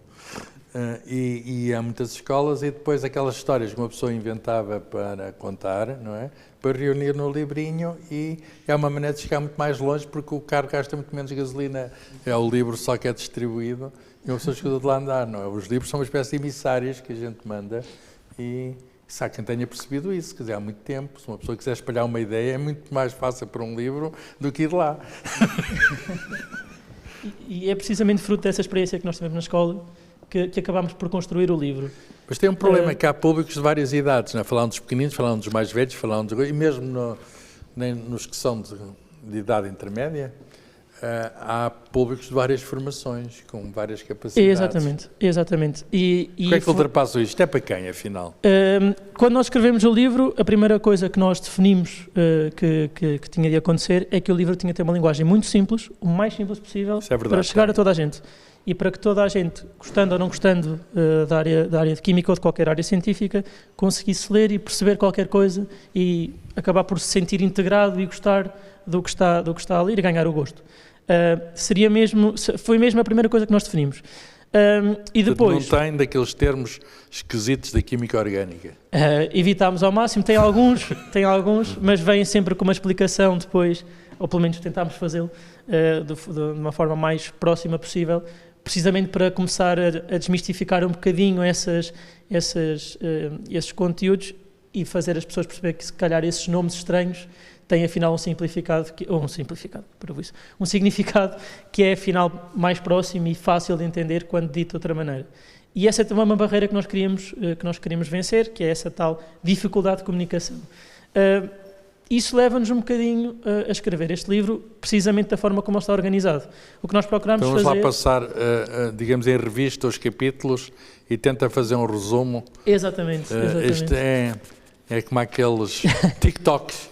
E há muitas escolas e depois aquelas histórias que uma pessoa inventava para contar, não é? Para reunir no livrinho e é uma maneira de chegar muito mais longe porque o carro gasta muito menos gasolina. É o livro só que é distribuído e uma pessoa escuta de lá andar, não é? Os livros são uma espécie de emissários que a gente manda e se há quem tenha percebido isso, quer dizer, há muito tempo, se uma pessoa quiser espalhar uma ideia é muito mais fácil para um livro do que ir lá. E é precisamente fruto dessa experiência que nós tivemos na escola que acabámos por construir o livro. Mas tem um problema, que há públicos de várias idades, não é? Falando dos pequeninos, falando dos mais velhos, falando e mesmo nos que são de idade intermédia, há públicos de várias formações, com várias capacidades. Exatamente. Como é que ultrapassam isto? É para quem, afinal? Quando nós escrevemos o livro, a primeira coisa que nós definimos que tinha de acontecer é que o livro tinha de ter uma linguagem muito simples, o mais simples possível, para chegar a toda a gente. E para que toda a gente, gostando ou não gostando da área de Química ou de qualquer área científica, conseguisse ler e perceber qualquer coisa e acabar por se sentir integrado e gostar do que está a ler e ganhar o gosto. Foi mesmo a primeira coisa que nós definimos. E depois... Não tem daqueles termos esquisitos da química orgânica? Evitámos ao máximo, tem alguns, mas vêm sempre com uma explicação depois, ou pelo menos tentámos fazê-lo de uma forma mais próxima possível, precisamente para começar a desmistificar um bocadinho esses conteúdos e fazer as pessoas perceber que se calhar esses nomes estranhos têm afinal um significado que é afinal mais próximo e fácil de entender quando dito de outra maneira. E essa é também uma barreira que nós queríamos vencer, que é essa tal dificuldade de comunicação. Isso leva-nos um bocadinho a escrever este livro precisamente da forma como ele está organizado. O que nós procuramos fazer... Vamos lá passar, digamos, em revista os capítulos e tenta fazer um resumo. Exatamente. Isto é como aqueles TikToks,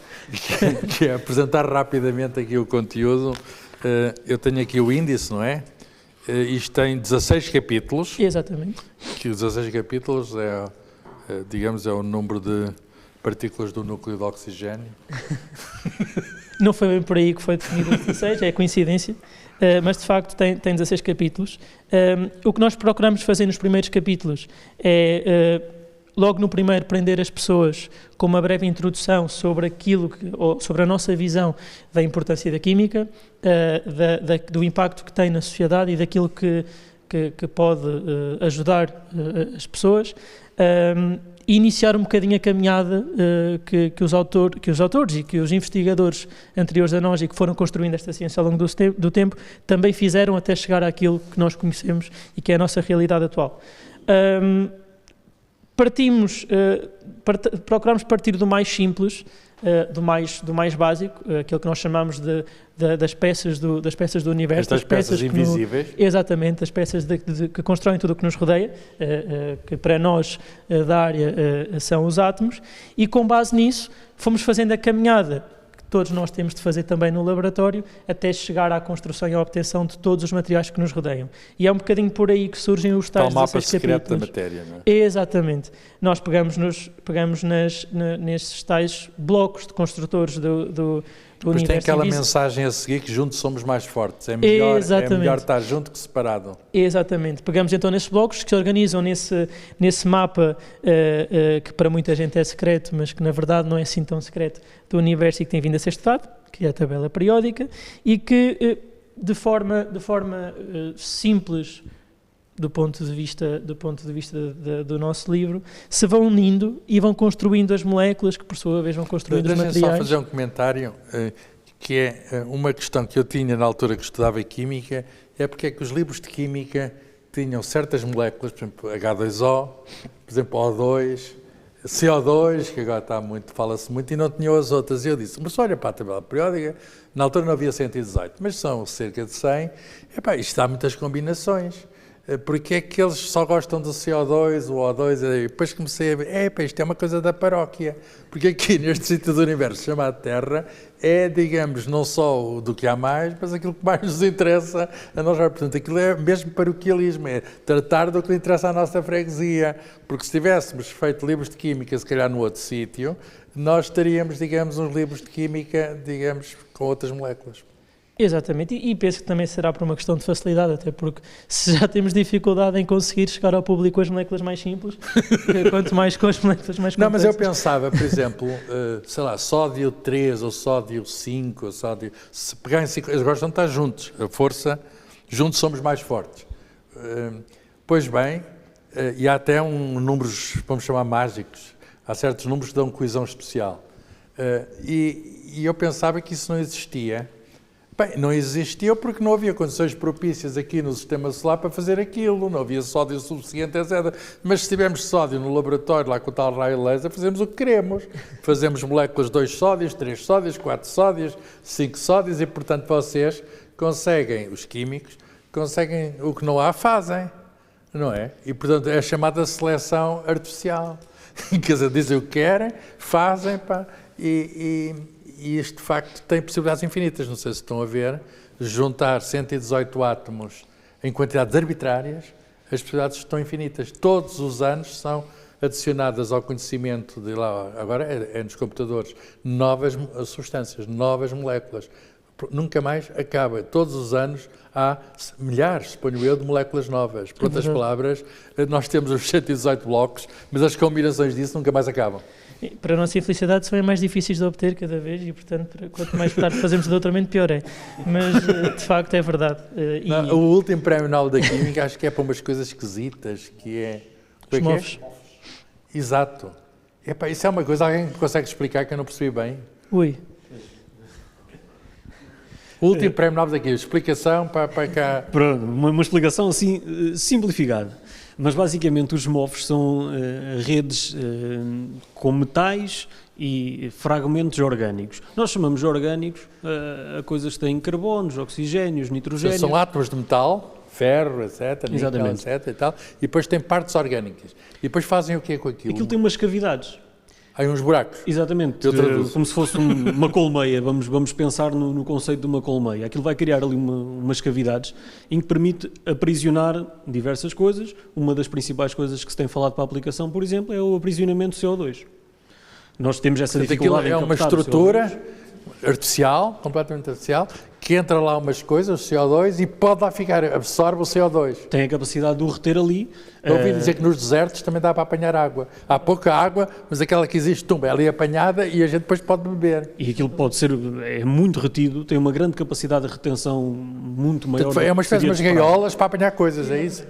que é apresentar rapidamente aqui o conteúdo. Eu tenho aqui o índice, não é? Isto tem 16 capítulos. Exatamente. Que 16 capítulos digamos, é o número de partículas do núcleo de oxigênio. Não foi bem por aí que foi definido os 16, é coincidência, mas de facto tem 16 capítulos. O que nós procuramos fazer nos primeiros capítulos é, logo no primeiro, prender as pessoas com uma breve introdução sobre sobre a nossa visão da importância da química, do impacto que tem na sociedade e daquilo que pode ajudar as pessoas. E iniciar um bocadinho a caminhada que os autores e que os investigadores anteriores a nós e que foram construindo esta ciência ao longo do tempo também fizeram até chegar àquilo que nós conhecemos e que é a nossa realidade atual. Procuramos partir do mais simples, do mais básico, aquilo que nós chamamos das peças do universo. Estas peças invisíveis. Exatamente, as peças que constroem tudo o que nos rodeia, que para nós da área são os átomos, e com base nisso fomos fazendo a caminhada que todos nós temos de fazer também no laboratório até chegar à construção e à obtenção de todos os materiais que nos rodeiam. E é um bocadinho por aí que surgem os tais 16 capítulos. O mapa secreto da matéria, não é? Exatamente. Nós pegamos nesses tais blocos de construtores do universo. Tem aquela mensagem a seguir que juntos somos mais fortes. É melhor estar junto que separado. Exatamente. Pegamos então nesses blocos que se organizam nesse mapa que para muita gente é secreto, mas que na verdade não é assim tão secreto, do universo e que tem vindo a ser estudado, que é a tabela periódica, e que de forma simples do ponto de vista do nosso livro, se vão unindo e vão construindo as moléculas, que por sua vez vão construindo os materiais. Deixem só fazer um comentário, que é uma questão que eu tinha na altura que estudava Química, é porque é que os livros de Química tinham certas moléculas, por exemplo, H2O, por exemplo, O2, CO2, que agora fala-se muito, e não tinham as outras. E eu disse, mas olha para a tabela periódica, na altura não havia 118, mas são cerca de 100. Isto dá muitas combinações. Porque é que eles só gostam do CO2, o O2, e depois comecei a ver, isto é uma coisa da paróquia, porque aqui neste sítio do universo chamado Terra é, digamos, não só do que há mais, mas aquilo que mais nos interessa a nós. Portanto, aquilo é mesmo paroquialismo, é tratar do que interessa à nossa freguesia, porque se tivéssemos feito livros de Química, se calhar no outro sítio, nós teríamos, digamos, uns livros de Química, digamos, com outras moléculas. Exatamente, e penso que também será por uma questão de facilidade, até porque se já temos dificuldade em conseguir chegar ao público com as moléculas mais simples, quanto mais com as moléculas mais complexas. Não, mas eu pensava, por exemplo, sei lá, sódio 3 ou sódio 5, ou sódio, se pegarem 5, eles gostam de estar juntos, a força, juntos somos mais fortes. Pois bem, e há até números, vamos chamar mágicos, há certos números que dão coesão especial. E eu pensava que isso não existia. Bem, não existia porque não havia condições propícias aqui no sistema solar para fazer aquilo, não havia sódio suficiente, etc. Mas se tivermos sódio no laboratório, lá com o tal raio laser, fazemos o que queremos. Fazemos moléculas 2 sódios, 3 sódios, 4 sódios, 5 sódios e, portanto, vocês conseguem, os químicos, conseguem o que não há, fazem, não é? E, portanto, é a chamada seleção artificial. Quer dizer, dizem o que querem, fazem, e isto, de facto, tem possibilidades infinitas. Não sei se estão a ver, juntar 118 átomos em quantidades arbitrárias, as possibilidades estão infinitas. Todos os anos são adicionadas ao conhecimento de lá, agora é nos computadores, novas substâncias, novas moléculas. Nunca mais acaba. Todos os anos há milhares, suponho eu, de moléculas novas. Por outras palavras, nós temos os 118 blocos, mas as combinações disso nunca mais acabam. Para a nossa infelicidade, são mais difíceis de obter cada vez e, portanto, quanto mais tarde fazemos doutoramento, pior é. Mas, de facto, é verdade. Não, o último prémio Nobel da Química acho que é para umas coisas esquisitas, que é... Os MOFs. Exato. Isso é uma coisa, alguém consegue explicar que eu não percebi bem? Ui. O último prémio Nobel da Química, explicação para cá... Pronto, uma explicação assim, simplificada. Mas basicamente os MOFs são redes com metais e fragmentos orgânicos. Nós chamamos orgânicos a coisas que têm carbonos, oxigénios, nitrogénios. São átomos de metal, ferro, etc, níquel, etc e tal, e depois tem partes orgânicas. E depois fazem o quê com aquilo? Aquilo tem umas cavidades. Há uns buracos. Exatamente, como se fosse uma colmeia, vamos pensar no conceito de uma colmeia. Aquilo vai criar ali umas cavidades em que permite aprisionar diversas coisas. Uma das principais coisas que se tem falado para a aplicação, por exemplo, é o aprisionamento de CO2. Nós temos essa dificuldade em captar uma estrutura artificial, completamente artificial, que entra lá umas coisas, o CO2, e pode lá ficar, absorve o CO2. Tem a capacidade de o reter ali. Eu ouvi dizer que nos desertos também dá para apanhar água. Há pouca água, mas aquela que existe, é ali apanhada e a gente depois pode beber. E aquilo pode ser, é muito retido, tem uma grande capacidade de retenção muito maior. Portanto, é uma espécie de umas gaiolas para apanhar coisas, é isso?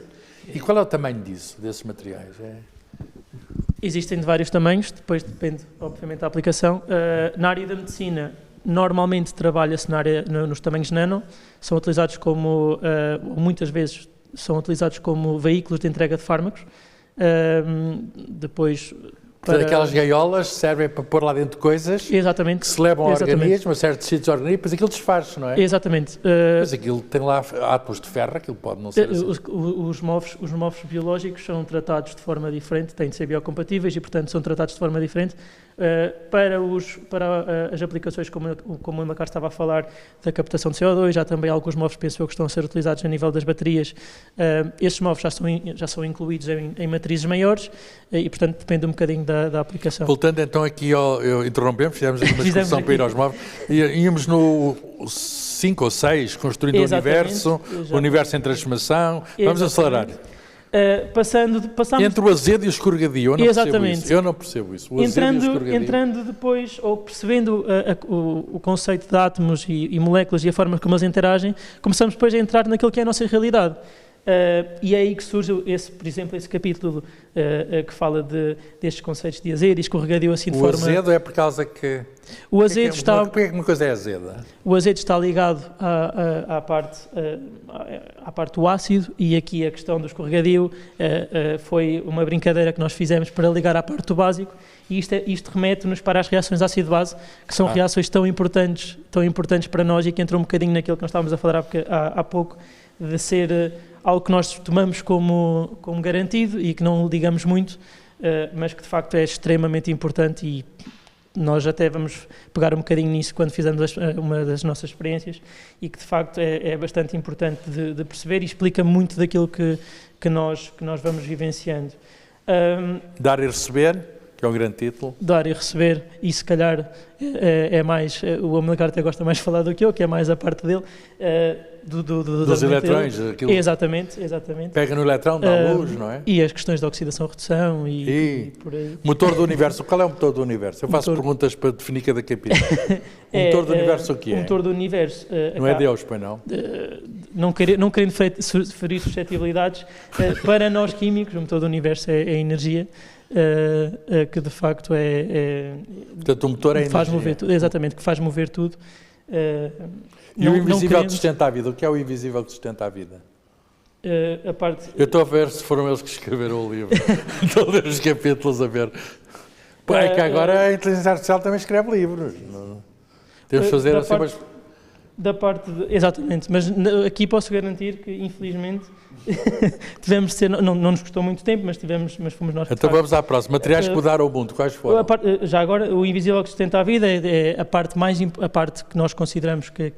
E qual é o tamanho desses materiais? Existem de vários tamanhos, depois depende, obviamente, da aplicação. Na área da medicina, normalmente trabalha-se nos tamanhos nano, são utilizados como, muitas vezes, são utilizados como veículos de entrega de fármacos. Depois... Aquelas gaiolas servem para pôr lá dentro coisas que se levam ao organismo, a certos sítios do organismo, depois aquilo desfaz, não é? Exatamente. Mas aquilo tem lá átomos de ferro, aquilo pode não ser assim. Os MOFs biológicos são tratados de forma diferente, têm de ser biocompatíveis e, portanto, são tratados de forma diferente. Para as aplicações, como o Macar estava a falar, da captação de CO2, já também alguns MOFs, penso eu, que estão a ser utilizados a nível das baterias. Esses MOFs já são incluídos em matrizes maiores e, portanto, depende um bocadinho da aplicação. Voltando então aqui, interrompemos, fizemos uma excursão para ir aos MOFs, íamos no 5 ou 6, construindo o universo em transformação. Vamos acelerar. Passamos... Entre o azedo e o escorregadio, eu não percebo isso. Entrando depois, ou percebendo o conceito de átomos e moléculas e a forma como eles interagem, começamos depois a entrar naquilo que é a nossa realidade. E é aí que surge, por exemplo, esse capítulo que fala destes conceitos de azedo e escorregadio assim de forma... O azedo é por causa que... O azedo está... Porquê que uma coisa é azeda? O azedo está ligado à parte do ácido, e aqui a questão do escorregadio foi uma brincadeira que nós fizemos para ligar à parte do básico, e isto remete-nos para as reações ácido-base, que são reações tão importantes para nós, e que entram um bocadinho naquilo que nós estávamos a falar há pouco, de ser algo que nós tomamos como garantido e que não ligamos muito, mas que de facto é extremamente importante, e nós até vamos pegar um bocadinho nisso quando fizemos uma das nossas experiências, e que de facto é bastante importante de perceber, e explica muito daquilo que nós vamos vivenciando. Dar e receber, que é um grande título. Dar e receber, e se calhar é mais, o Amilcar até gosta mais de falar do que eu, que é mais a parte dele, dos eletrões. Aquilo exatamente. Pega no eletrão, dá luz, não é? E as questões de oxidação-redução e por aí. Motor do universo, qual é o motor do universo? Eu faço perguntas para definir cada capítulo. O motor do universo o que é? O motor do universo... não é Deus, pois não? Não querendo ferir suscetibilidades, para nós químicos, o motor do universo é a energia, que de facto Portanto, o motor é a faz energia. mover tudo, exatamente, que faz mover tudo. E o invisível que sustenta a vida? O que é o invisível que sustenta a vida? A parte... Eu estou a ver se foram eles que escreveram o livro. Estou a ler os capítulos a ver. Pô, é que agora a inteligência artificial também escreve livros. Temos de fazer assim umas... Da parte exatamente, mas aqui posso garantir que, infelizmente, tivemos de ser, não nos custou muito tempo, mas fomos nós que... Então vamos à próxima. Materiais que mudaram o mundo, quais foram? Já agora, o invisível que sustenta a vida é a parte que nós consideramos que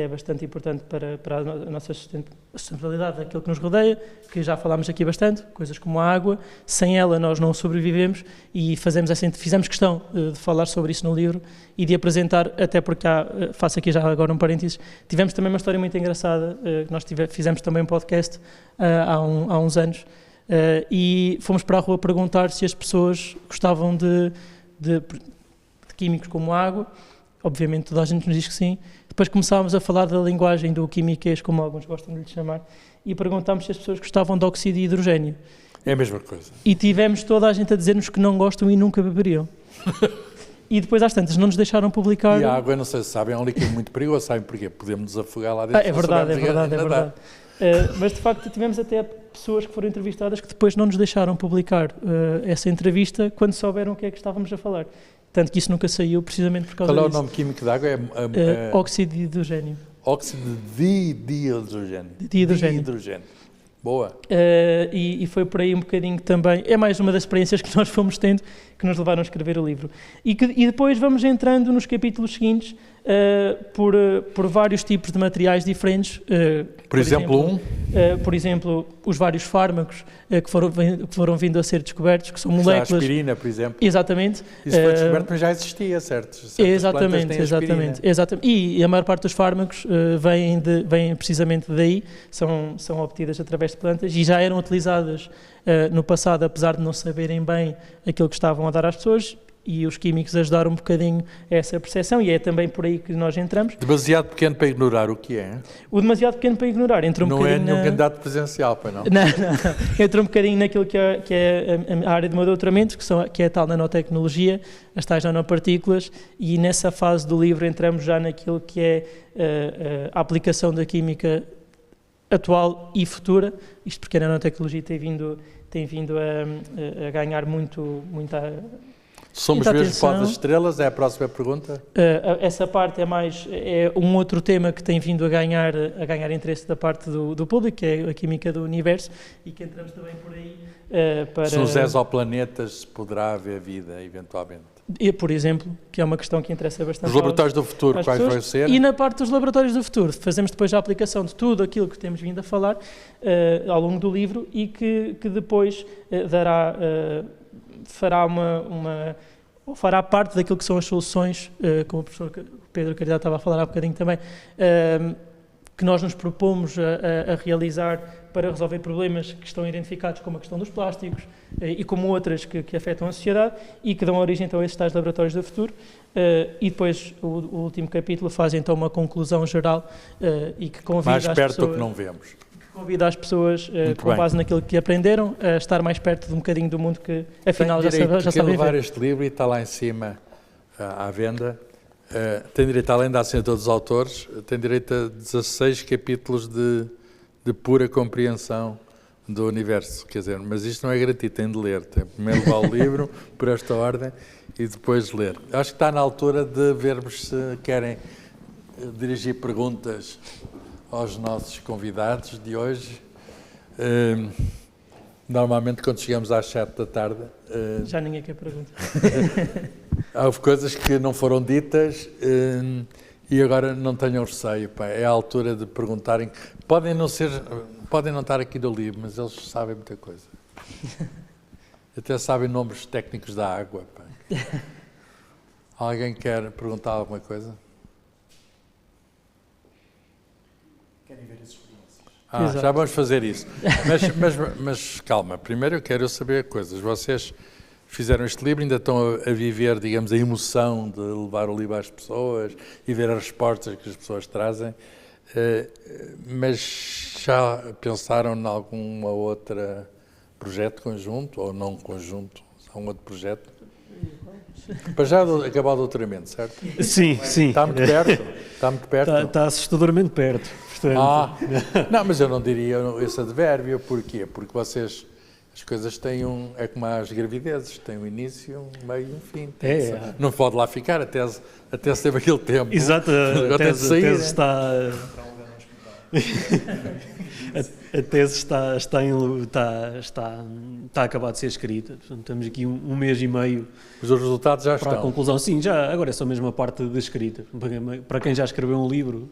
é bastante importante para a nossa sustentabilidade daquilo que nos rodeia, que já falámos aqui bastante, coisas como a água. Sem ela nós não sobrevivemos, e fizemos questão de falar sobre isso no livro e de apresentar, até porque faço aqui já agora um parênteses, tivemos também uma história muito engraçada, que nós fizemos também um podcast há uns anos, e fomos para a rua perguntar se as pessoas gostavam de químicos como a água. Obviamente toda a gente nos diz que sim. Depois começámos a falar da linguagem do quimiquês, como alguns gostam de lhe chamar, e perguntámos se as pessoas gostavam de óxido de hidrogênio. É a mesma coisa. E tivemos toda a gente a dizer-nos que não gostam e nunca beberiam. E depois às tantas não nos deixaram publicar... E a água, não sei se sabem, é um líquido muito perigoso, sabem porquê? Podemos nos afogar lá dentro. É verdade. Mas de facto tivemos até pessoas que foram entrevistadas que depois não nos deixaram publicar essa entrevista quando souberam o que é que estávamos a falar. Tanto que isso nunca saiu precisamente por causa disso. Qual é o nome químico da água? Óxido de hidrogênio. Óxido de hidrogênio. Boa. E foi por aí um bocadinho também. É mais uma das experiências que nós fomos tendo que nos levaram a escrever o livro. E depois vamos entrando nos capítulos seguintes por vários tipos de materiais diferentes. Por exemplo, por exemplo, os vários fármacos que foram vindo a ser descobertos, que são moléculas... A aspirina, por exemplo. Exatamente. Isso foi descoberto, mas já existia, certo? Exatamente. E a maior parte dos fármacos vêm precisamente daí, são obtidas através de plantas, e já eram utilizadas no passado, apesar de não saberem bem aquilo que estavam a dar às pessoas, e os químicos ajudaram um bocadinho a essa percepção, e é também por aí que nós entramos. Demasiado pequeno para ignorar o que é? O demasiado pequeno para ignorar entra um bocadinho... Não é nenhum candidato presencial, pois não? Não. Entra um bocadinho naquilo que é a área do meu doutoramento, que é a tal nanotecnologia, as tais nanopartículas, e nessa fase do livro entramos já naquilo que é a aplicação da química atual e futura, isto porque a nanotecnologia tem vindo a ganhar muita Somos mesmo pó das estrelas? É a próxima pergunta? Essa parte é um outro tema que tem vindo a ganhar interesse da parte do público, que é a química do universo, e que entramos também por aí para... Se nos exoplanetas se poderá haver vida, eventualmente? E, por exemplo, que é uma questão que interessa bastante. Os laboratórios do futuro, quais vão ser? E na parte dos laboratórios do futuro, fazemos depois a aplicação de tudo aquilo que temos vindo a falar ao longo do livro, e que depois fará parte daquilo que são as soluções, como o professor Pedro Caridade estava a falar há bocadinho também, que nós nos propomos a realizar para resolver problemas que estão identificados, como a questão dos plásticos e como outras que afetam a sociedade e que dão origem então a esses tais laboratórios do futuro. E depois o último capítulo faz então uma conclusão geral e que convida mais as perto pessoas... do que não vemos. Convida as pessoas, com bem. base naquilo que aprenderam, a estar mais perto de um bocadinho do mundo que, afinal, Tem direito já a sabem levar ver. este livro e está lá em cima à venda. Tem direito, além da assinatura dos autores, tem direito a 16 capítulos de pura compreensão do universo. Quer dizer, mas isto não é gratuito, tem de ler. Tem primeiro levar o livro, por esta ordem, e depois ler. Acho que está na altura de vermos se querem dirigir perguntas aos nossos convidados de hoje. Normalmente, quando chegamos às 7 da tarde... Já ninguém quer perguntar. houve coisas que não foram ditas e agora não tenham receio. Pá. É a altura de perguntarem. Podem não estar aqui do livro, mas eles sabem muita coisa. Até sabem nomes técnicos da água. Pá. Alguém quer perguntar alguma coisa? Querem ver as experiências? Exato. Já vamos fazer isso. Mas calma, primeiro eu quero saber coisas. Vocês fizeram este livro, ainda estão a viver, digamos, a emoção de levar o livro às pessoas e ver as respostas que as pessoas trazem, mas já pensaram em algum outro projeto conjunto, ou não conjunto, um outro projeto? Para já acabar o doutoramento, certo? Sim, sim. Está muito perto? Está muito perto? Está assustadoramente perto. Portanto, Não, mas eu não diria esse advérbio. Porquê? Porque vocês, as coisas têm é como as gravidezes, têm um início, um meio e um fim. Não pode lá ficar até se teve aquele tempo. Exato, a tese está... A tese está a acabar de ser escrita. Portanto, estamos aqui um mês e meio Mas os resultados já para a estão. conclusão. Sim, agora é só mesmo a parte da escrita. Para quem já escreveu um livro,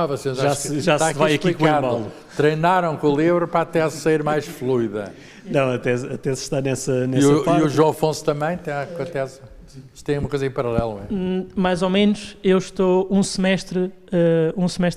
Vocês já está se vai aqui com o explicado. embalo. Treinaram com o livro para a tese sair mais fluida. Não, a tese está nessa parte. E o João Afonso também está com a tese. Isto tem uma coisa em paralelo, não é? Mais ou menos, eu estou um semestre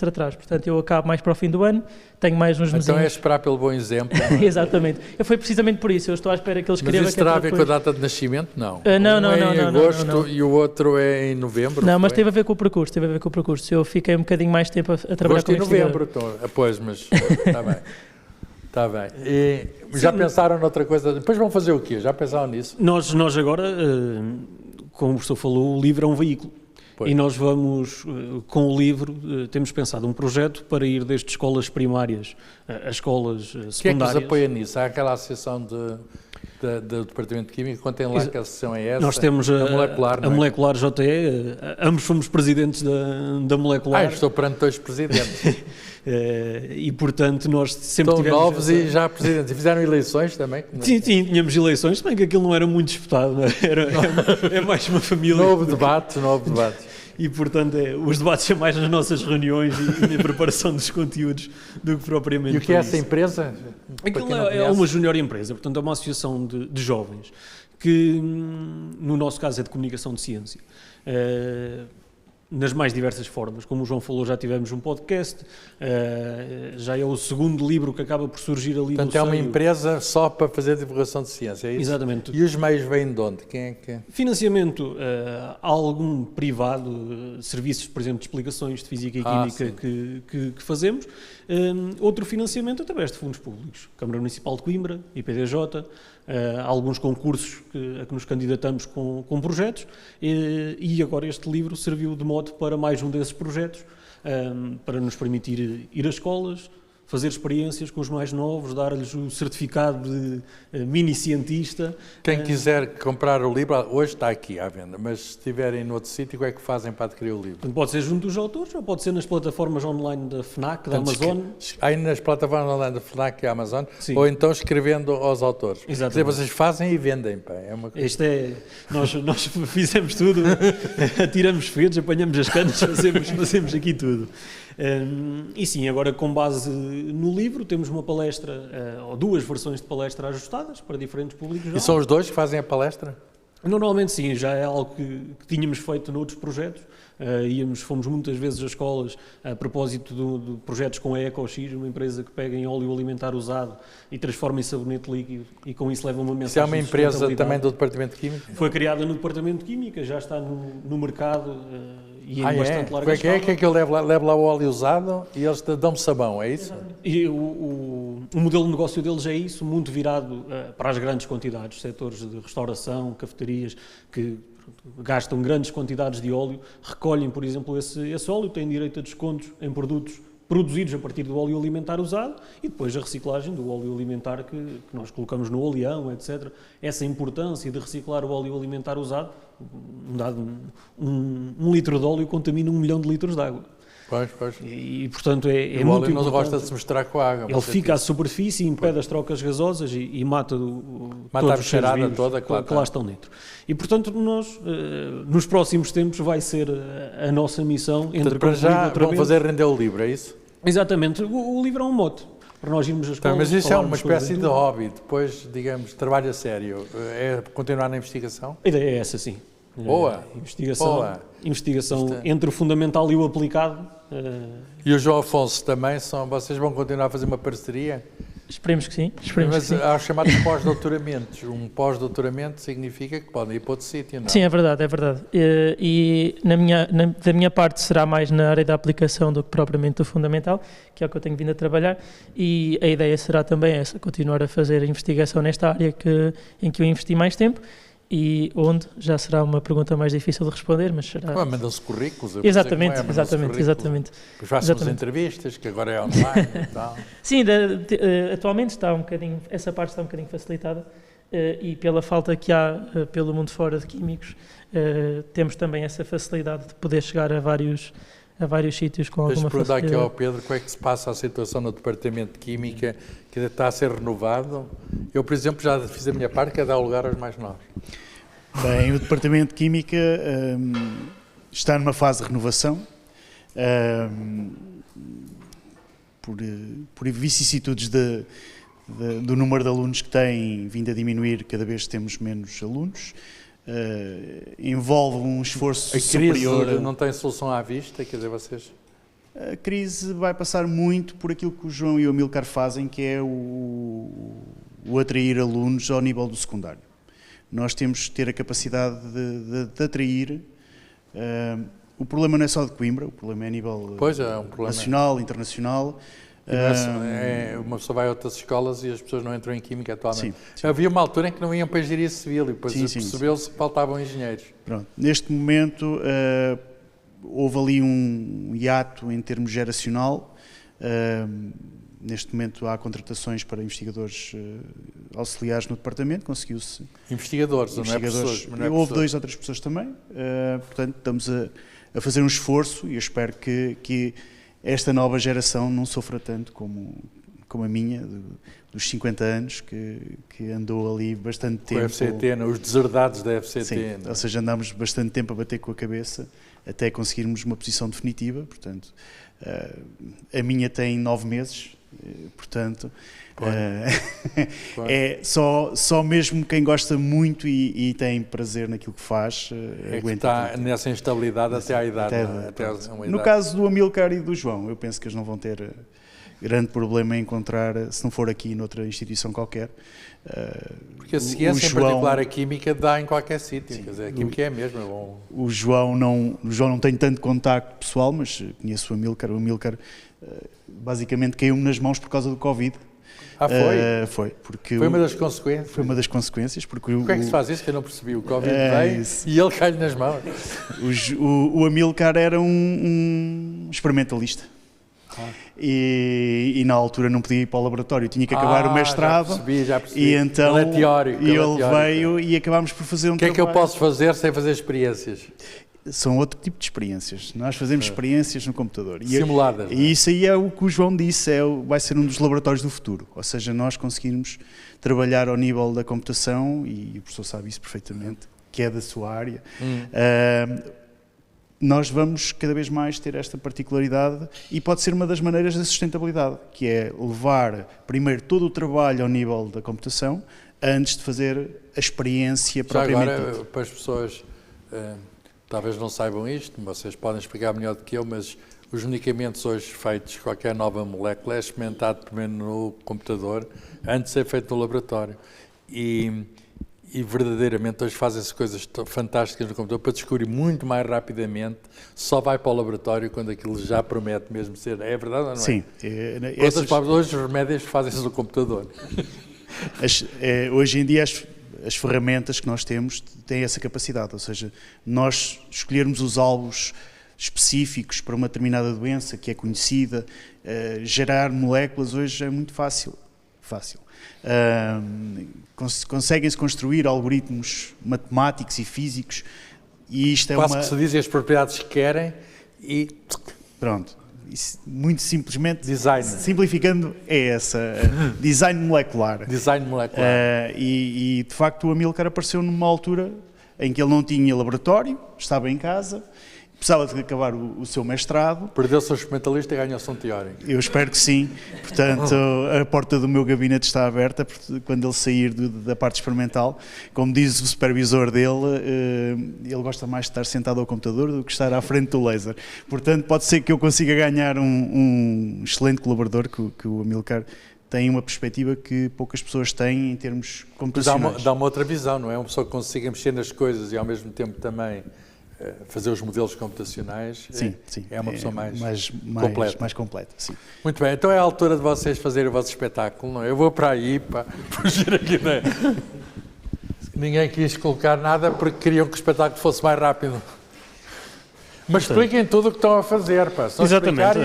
atrás, portanto eu acabo mais para o fim do ano, tenho mais uns meses. Então é esperar pelo bom exemplo. Exatamente, foi precisamente por isso, eu estou à espera que ele escreva. Mas isso terá a ver com a data de nascimento? Não. Não, Um é em agosto não. e o outro é em novembro? Não, mas teve a ver com o percurso, eu fiquei um bocadinho mais tempo a trabalhar agosto com e novembro, pois, mas está bem. Está bem. E já pensaram noutra coisa? Depois vão fazer o quê? Já pensaram nisso? Nós agora, como o professor falou, o livro é um veículo. Pois. E nós vamos, com o livro, temos pensado um projeto para ir desde escolas primárias a escolas secundárias. Quem é que vos apoia nisso? Há aquela associação do Departamento de Química, contem lá que a associação é essa. Nós temos a Molecular JE, ambos fomos presidentes da Molecular. Estou perante dois presidentes. E, portanto, nós sempre Estão tivemos... novos e já presidentes. E fizeram eleições também? Sim, tínhamos eleições, se bem que aquilo não era muito disputado, não é? É mais uma família... Não houve debates. E, portanto, os debates são mais nas nossas reuniões e na preparação dos conteúdos do que propriamente... E o que é essa empresa? Aquilo é uma junior empresa, portanto é uma associação de jovens que, no nosso caso, é de comunicação de ciência. Nas mais diversas formas. Como o João falou, já tivemos um podcast, já é o segundo livro que acaba por surgir ali. Portanto, é uma empresa só para fazer divulgação de ciência, é isso? Exatamente. E os meios vêm de onde? Quem é que... Financiamento, algum privado, serviços, por exemplo, de explicações de física e química que fazemos. Outro financiamento através de fundos públicos. Câmara Municipal de Coimbra, IPDJ, alguns concursos a que nos candidatamos com projetos e agora este livro serviu de modo para mais um desses projetos, para nos permitir ir às escolas, fazer experiências com os mais novos, dar-lhes o certificado de mini-cientista. Quem quiser comprar o livro, hoje está aqui à venda, mas se estiverem noutro sítio, o que é que fazem para adquirir o livro? Pode ser junto dos autores, ou pode ser nas plataformas online da FNAC, da Amazon. Aí nas plataformas online da FNAC e da Amazon, Sim. ou então escrevendo aos autores. Exatamente. Quer dizer, vocês fazem e vendem. Pá. É uma coisa... Nós fizemos tudo, atiramos fedos, apanhamos as canas, fazemos aqui tudo. E sim, agora com base no livro temos uma palestra, ou duas versões de palestra ajustadas para diferentes públicos. E são os dois que fazem a palestra? Normalmente sim, já é algo que tínhamos feito noutros projetos. Fomos muitas vezes a escolas a propósito de projetos com a EcoX, uma empresa que pega em óleo alimentar usado e transforma em sabonete líquido e com isso leva uma mensagem. Isso é uma empresa também do Departamento de Química? Foi criada no Departamento de Química, já está no mercado e em bastante larga O que é escala. que eu levo lá o óleo usado e eles dão-me sabão, é isso? E o modelo de negócio deles é isso, muito virado para as grandes quantidades, setores de restauração, cafetarias, que gastam grandes quantidades de óleo, recolhem, por exemplo, esse óleo, têm direito a descontos em produtos produzidos a partir do óleo alimentar usado e depois a reciclagem do óleo alimentar que nós colocamos no oleão, etc. Essa importância de reciclar o óleo alimentar usado, um litro de óleo contamina 1 milhão de litros de água. Pois. E portanto, é o muito óleo não importante. gosta de se misturar com a água. Ele fica à superfície, impede as trocas gasosas e mata, todos a os seres bicharada vivos toda que lá estão dentro. E, portanto, nós, nos próximos tempos, vai ser a nossa missão entre Para já outra vão vez. fazer render o livro, é isso? Exatamente. O livro é um mote para nós irmos à escola. Mas isso é uma falarmos sobre espécie de aventura. hobby. Depois, digamos, trabalho a sério. É continuar na investigação? A ideia é essa, sim. Boa. Investigação Isto é- entre o fundamental e o aplicado. E o João Afonso também vocês vão continuar a fazer uma parceria? Esperemos que sim. Esperemos Mas que sim. há os chamados pós-doutoramentos. Um pós-doutoramento significa que podem ir para outro sítio, não é? Sim, é verdade, é verdade. E da minha parte será mais na área da aplicação do que propriamente do fundamental, que é o que eu tenho vindo a trabalhar, e a ideia será também essa, continuar a fazer investigação nesta área em que eu investi mais tempo, e onde já será uma pergunta mais difícil de responder, mas será... Mandam-se currículos. eu Exatamente, sei como mandam-se currículos. exatamente. Depois façam as Exatamente. entrevistas, que agora é online e tal. Sim, atualmente está um bocadinho, essa parte está um bocadinho facilitada, e pela falta que há pelo mundo fora de químicos, temos também essa facilidade de poder chegar a vários sítios com Deixa-me alguma perguntar aqui facilidade. ao Pedro como é que se passa a situação no Departamento de Química, que está a ser renovado. Eu, por exemplo, já fiz a minha parte, que é dar lugar aos mais novos. Bem, o Departamento de Química está numa fase de renovação. Por vicissitudes do número de alunos que tem vindo a diminuir, cada vez temos menos alunos. Envolve um esforço A superior. crise não tem solução à vista, quer dizer, vocês... A crise vai passar muito por aquilo que o João e o Amílcar fazem, que é o atrair alunos ao nível do secundário. Nós temos que ter a capacidade de atrair. O problema não é só de Coimbra, o problema é a nível nacional, internacional. Uma pessoa vai a outras escolas e as pessoas não entram em Química atualmente. Sim. Havia uma altura em que não iam para a Engenharia Civil e depois percebeu-se que faltavam engenheiros. Pronto. Neste momento houve ali um hiato em termos geracional. Neste momento há contratações para investigadores auxiliares no departamento, conseguiu-se. Investigadores, não é professores. Houve 2 ou 3 pessoas também, portanto estamos a fazer um esforço e eu espero que esta nova geração não sofra tanto como a minha, dos 50 anos, que andou ali bastante tempo. Com a FCT, os deserdados da FCT. Sim, ou seja, andámos bastante tempo a bater com a cabeça até conseguirmos uma posição definitiva, portanto, a minha tem 9 meses, portanto, é só mesmo quem gosta muito e tem prazer naquilo que faz, que aguenta. está nessa instabilidade até à idade. No caso do Amílcar e do João, eu penso que eles não vão ter grande problema em encontrar, se não for aqui noutra instituição qualquer. Porque a ciência, em particular a química, dá em qualquer sítio, quer dizer, a química é a mesma. O João não tem tanto contacto pessoal, mas conheço o Amílcar basicamente caiu-me nas mãos por causa do Covid. Foi? Porque foi uma das consequências? Foi uma das consequências. Como é que se faz isso que eu não percebi? O Covid veio e ele cai-lhe nas mãos. O Amílcar era um experimentalista. E na altura não podia ir para o laboratório, tinha que acabar o mestrado. Já percebi. E então ele é teórico. Ele veio e acabámos por fazer um trabalho. O que é que eu posso fazer sem fazer experiências? São outro tipo de experiências. Nós fazemos experiências no computador. Simuladas. E isso aí é o que o João disse, vai ser um dos laboratórios do futuro. Ou seja, nós conseguirmos trabalhar ao nível da computação, e o professor sabe isso perfeitamente, que é da sua área. Nós vamos cada vez mais ter esta particularidade e pode ser uma das maneiras da sustentabilidade, que é levar primeiro todo o trabalho ao nível da computação antes de fazer a experiência propriamente. Agora, para as pessoas, talvez não saibam isto, vocês podem explicar melhor do que eu, mas os medicamentos hoje feitos, qualquer nova molécula, é experimentado primeiro no computador antes de ser feito no laboratório. E e verdadeiramente hoje fazem-se coisas fantásticas no computador para descobrir muito mais rapidamente, só vai para o laboratório quando aquilo já promete mesmo ser. É verdade ou não é? Sim. Por outras palavras, hoje os remédios fazem-se no computador. Hoje em dia as ferramentas que nós temos têm essa capacidade, ou seja, nós escolhermos os alvos específicos para uma determinada doença que é conhecida, gerar moléculas hoje é muito fácil. Conseguem-se construir algoritmos matemáticos e físicos e isto é quase que se dizem as propriedades que querem e... Pronto. Isso, muito simplesmente, design. Simplificando, é essa, design molecular. Design molecular. E de facto o Amilcar apareceu numa altura em que ele não tinha laboratório, estava em casa, precisava de acabar o seu mestrado. Perdeu-se um experimentalista e ganhou-se um teórico. Eu espero que sim. Portanto, a porta do meu gabinete está aberta quando ele sair da parte experimental. Como diz o supervisor dele, ele gosta mais de estar sentado ao computador do que estar à frente do laser. Portanto, pode ser que eu consiga ganhar um excelente colaborador, que o Amilcar tem uma perspectiva que poucas pessoas têm em termos computacionais. Dá uma outra visão, não é? Uma pessoa que consiga mexer nas coisas e ao mesmo tempo também fazer os modelos computacionais. Sim. É uma pessoa mais completa. Sim. Muito bem, então é a altura de vocês fazerem o vosso espetáculo, não é? Eu vou para aí, para fugir aqui, não é? Ninguém quis colocar nada porque queriam que o espetáculo fosse mais rápido. Mas expliquem tudo o que estão a fazer, pá. Se não exatamente.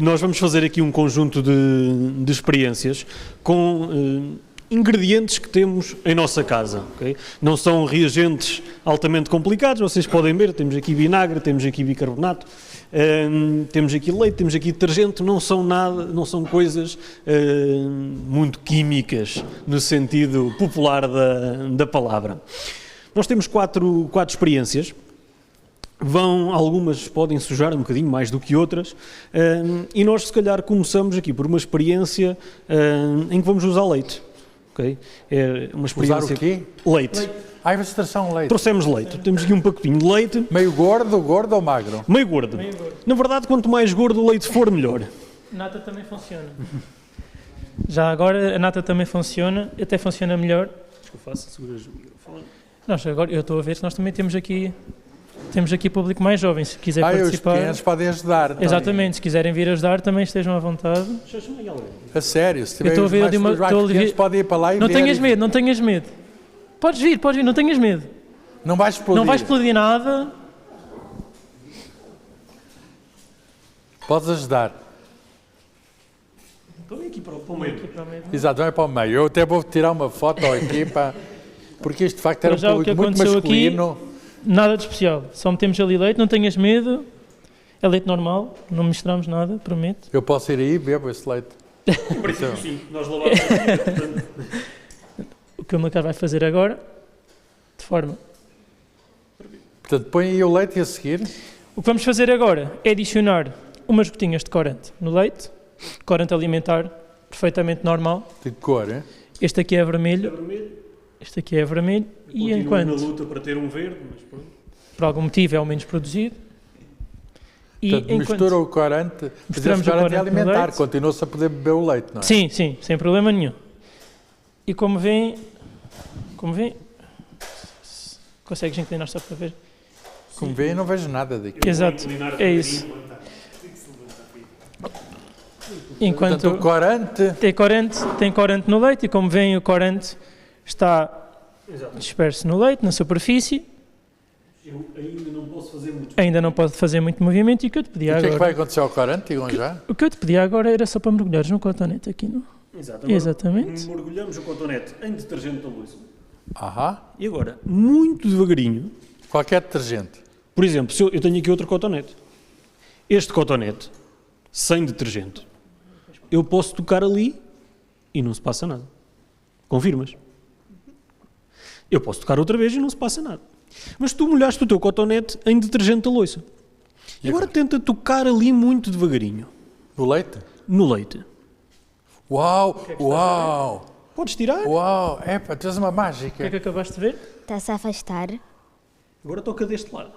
Nós vamos fazer aqui um conjunto de experiências com ingredientes que temos em nossa casa, okay? Não são reagentes altamente complicados, vocês podem ver, temos aqui vinagre, temos aqui bicarbonato, temos aqui leite, temos aqui detergente, não são coisas muito químicas no sentido popular da palavra. Nós temos quatro experiências. Algumas podem sujar um bocadinho mais do que outras, e nós se calhar começamos aqui por uma experiência em que vamos usar leite. Okay? É uma experiência... Usar o quê? Leite. Vocês trouxeram leite? Trouxemos leite. Temos aqui um pacotinho de leite. Meio gordo ou magro? Meio gordo. Na verdade, quanto mais gordo o leite for, melhor. Nata também funciona. Já agora a nata também funciona, até funciona melhor. Acho que eu faço, seguras o microfone. Nós agora, eu estou a ver se nós também temos aqui público mais jovem, se quiser participar. Os pequenos podem ajudar. Exatamente, se quiserem vir ajudar também estejam à vontade. A sério, se tiver os mais pequenos podem ir para lá e não ver. Não tenhas medo. Podes vir, não tenhas medo. Não vai explodir. Não vai explodir nada. Podes ajudar. Então vem aqui para o meio. Exato, vai para o meio. Eu até vou tirar uma foto aqui, porque isto de facto era um público muito masculino. Aqui, nada de especial, só metemos ali leite, não tenhas medo, é leite normal, não misturamos nada, prometo. Eu posso ir aí e bebo esse leite? Sim, nós lavamos aqui. O que o Amilcar vai fazer agora, de forma... Portanto, põe aí o leite e a seguir? O que vamos fazer agora é adicionar umas gotinhas de corante no leite, corante alimentar, perfeitamente normal. De cor, é? Este aqui é vermelho. Este aqui é vermelho. E enquanto na luta para ter um verde, mas pronto. Por algum motivo é o menos produzido. E portanto, mistura o corante, misturamos o corante alimentar, continua-se a poder beber o leite, não é? Sim, sem problema nenhum. E como vêem, consegues inclinar só para ver? Como vêem, não vejo nada daqui. Exato, é isso. Enquanto portanto, o corante... Tem corante no leite e como veem o corante está disperso no leite, na superfície. Eu ainda não posso fazer muito. Ainda não pode fazer muito movimento e o que eu te pedi agora... O que é que vai acontecer ao corante, digam já? O que eu te pedi agora era só para mergulhares no cotonete aqui, não? Exatamente. Mergulhamos o cotonete em detergente da louça. E agora, muito devagarinho... Qualquer detergente. Por exemplo, se eu tenho aqui outro cotonete. Este cotonete, sem detergente, eu posso tocar ali e não se passa nada. Confirmas? Eu posso tocar outra vez e não se passa nada. Mas tu molhaste o teu cotonete em detergente da louça. E agora tenta tocar ali muito devagarinho. No leite? No leite. Uau! Podes tirar? Uau! Pá, tu és uma mágica. O que é que acabaste de ver? Está-se a afastar. Agora toca deste lado.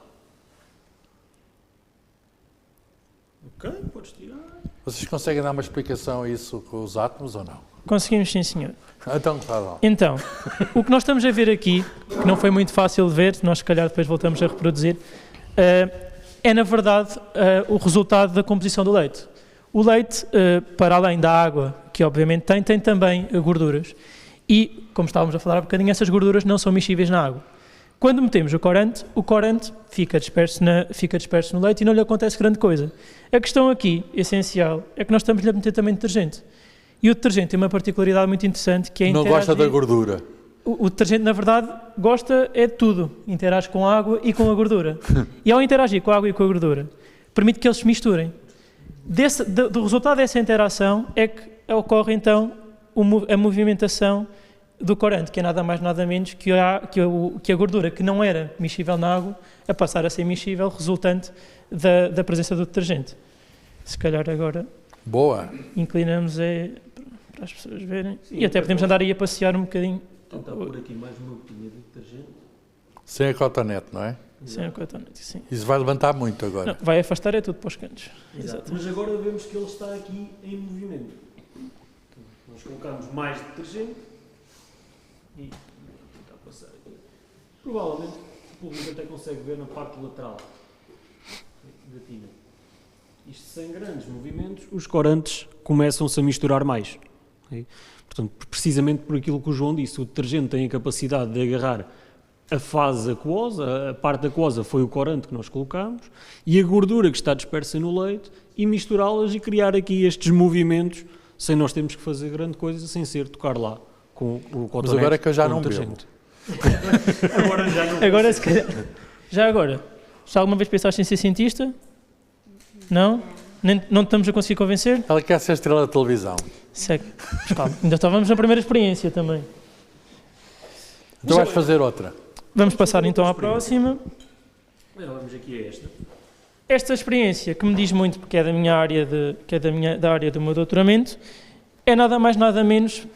Ok, podes tirar. Vocês conseguem dar uma explicação a isso com os átomos ou não? Conseguimos, sim, senhor. Então, está bom. Então, o que nós estamos a ver aqui, que não foi muito fácil de ver, nós se calhar depois voltamos a reproduzir, é na verdade o resultado da composição do leite. O leite, para além da água, que obviamente tem também gorduras. E, como estávamos a falar há bocadinho, essas gorduras não são miscíveis na água. Quando metemos o corante fica disperso no leite e não lhe acontece grande coisa. A questão aqui, essencial, é que nós estamos-lhe a meter também detergente. E o detergente tem uma particularidade muito interessante, que é Não gosta da gordura. O detergente, na verdade, gosta é de tudo. Interage com a água e com a gordura. E ao interagir com a água e com a gordura, permite que eles se misturem. Do resultado dessa interação é que ocorre, então, a movimentação do corante, que é nada mais nada menos que a gordura que não era miscível na água, a passar a ser miscível, resultante da presença do detergente. Se calhar agora Boa. inclinamos para as pessoas verem. Sim, e até podemos andar aí a passear um bocadinho. Tentar pôr aqui mais uma gotinha de detergente. Sem a cotonete, não é? Sem a cotonete, sim. Isso vai levantar muito agora. Não, vai afastar tudo para os cantos. Exato. Mas agora vemos que ele está aqui em movimento. Nós colocamos mais detergente e tentar passar aqui. Provavelmente o público até consegue ver na parte lateral da tina. Isto sem grandes movimentos, os corantes começam-se a misturar mais. Okay? Portanto, precisamente por aquilo que o João disse, o detergente tem a capacidade de agarrar a fase aquosa, a parte aquosa foi o corante que nós colocámos, e a gordura que está dispersa no leite, e misturá-las e criar aqui estes movimentos, sem nós termos que fazer grande coisa, sem ser tocar lá com o cotonete. Mas agora é que eu já não bebo. Agora já não. Agora, se calhar, já agora, já alguma vez pensaste em ser cientista? Não? Não estamos a conseguir convencer? Ela quer ser estrela de televisão. Segue. Mas calma, ainda estávamos na primeira experiência também. Então vais fazer outra. Vamos passar então à próxima. Vamos aqui a esta. Esta experiência, que me diz muito, porque é da minha área, da área do meu doutoramento, é nada mais nada menos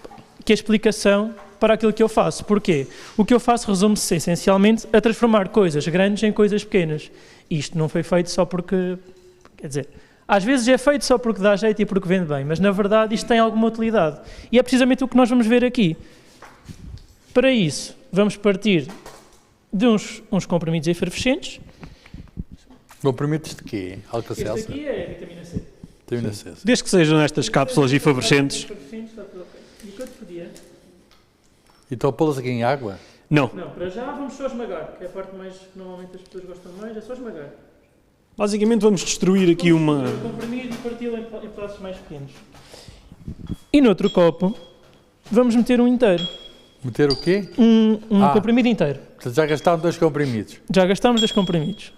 que a explicação para aquilo que eu faço. Porquê? O que eu faço resume-se essencialmente a transformar coisas grandes em coisas pequenas. Isto não foi feito só porque... Quer dizer, às vezes é feito só porque dá jeito e porque vende bem, mas na verdade isto tem alguma utilidade. E é precisamente o que nós vamos ver aqui. Para isso, vamos partir de uns comprimidos efervescentes. Comprimidos de quê? Alka-Seltzer? Este aqui é vitamina C. Vitamina C. Desde que sejam estas cápsulas efervescentes. Está tudo ok. E o que eu te pedia? E estou a pô-las aqui em água? Não. Não, para já vamos só esmagar, que é a parte mais que normalmente as pessoas gostam mais, é só esmagar. Basicamente vamos destruir aqui uma... Comprimido e parti-lo em pedaços mais pequenos. E no outro copo, vamos meter um inteiro. Meter o quê? Um comprimido inteiro. Portanto, já gastaram 2 comprimidos. Já gastámos 2 comprimidos.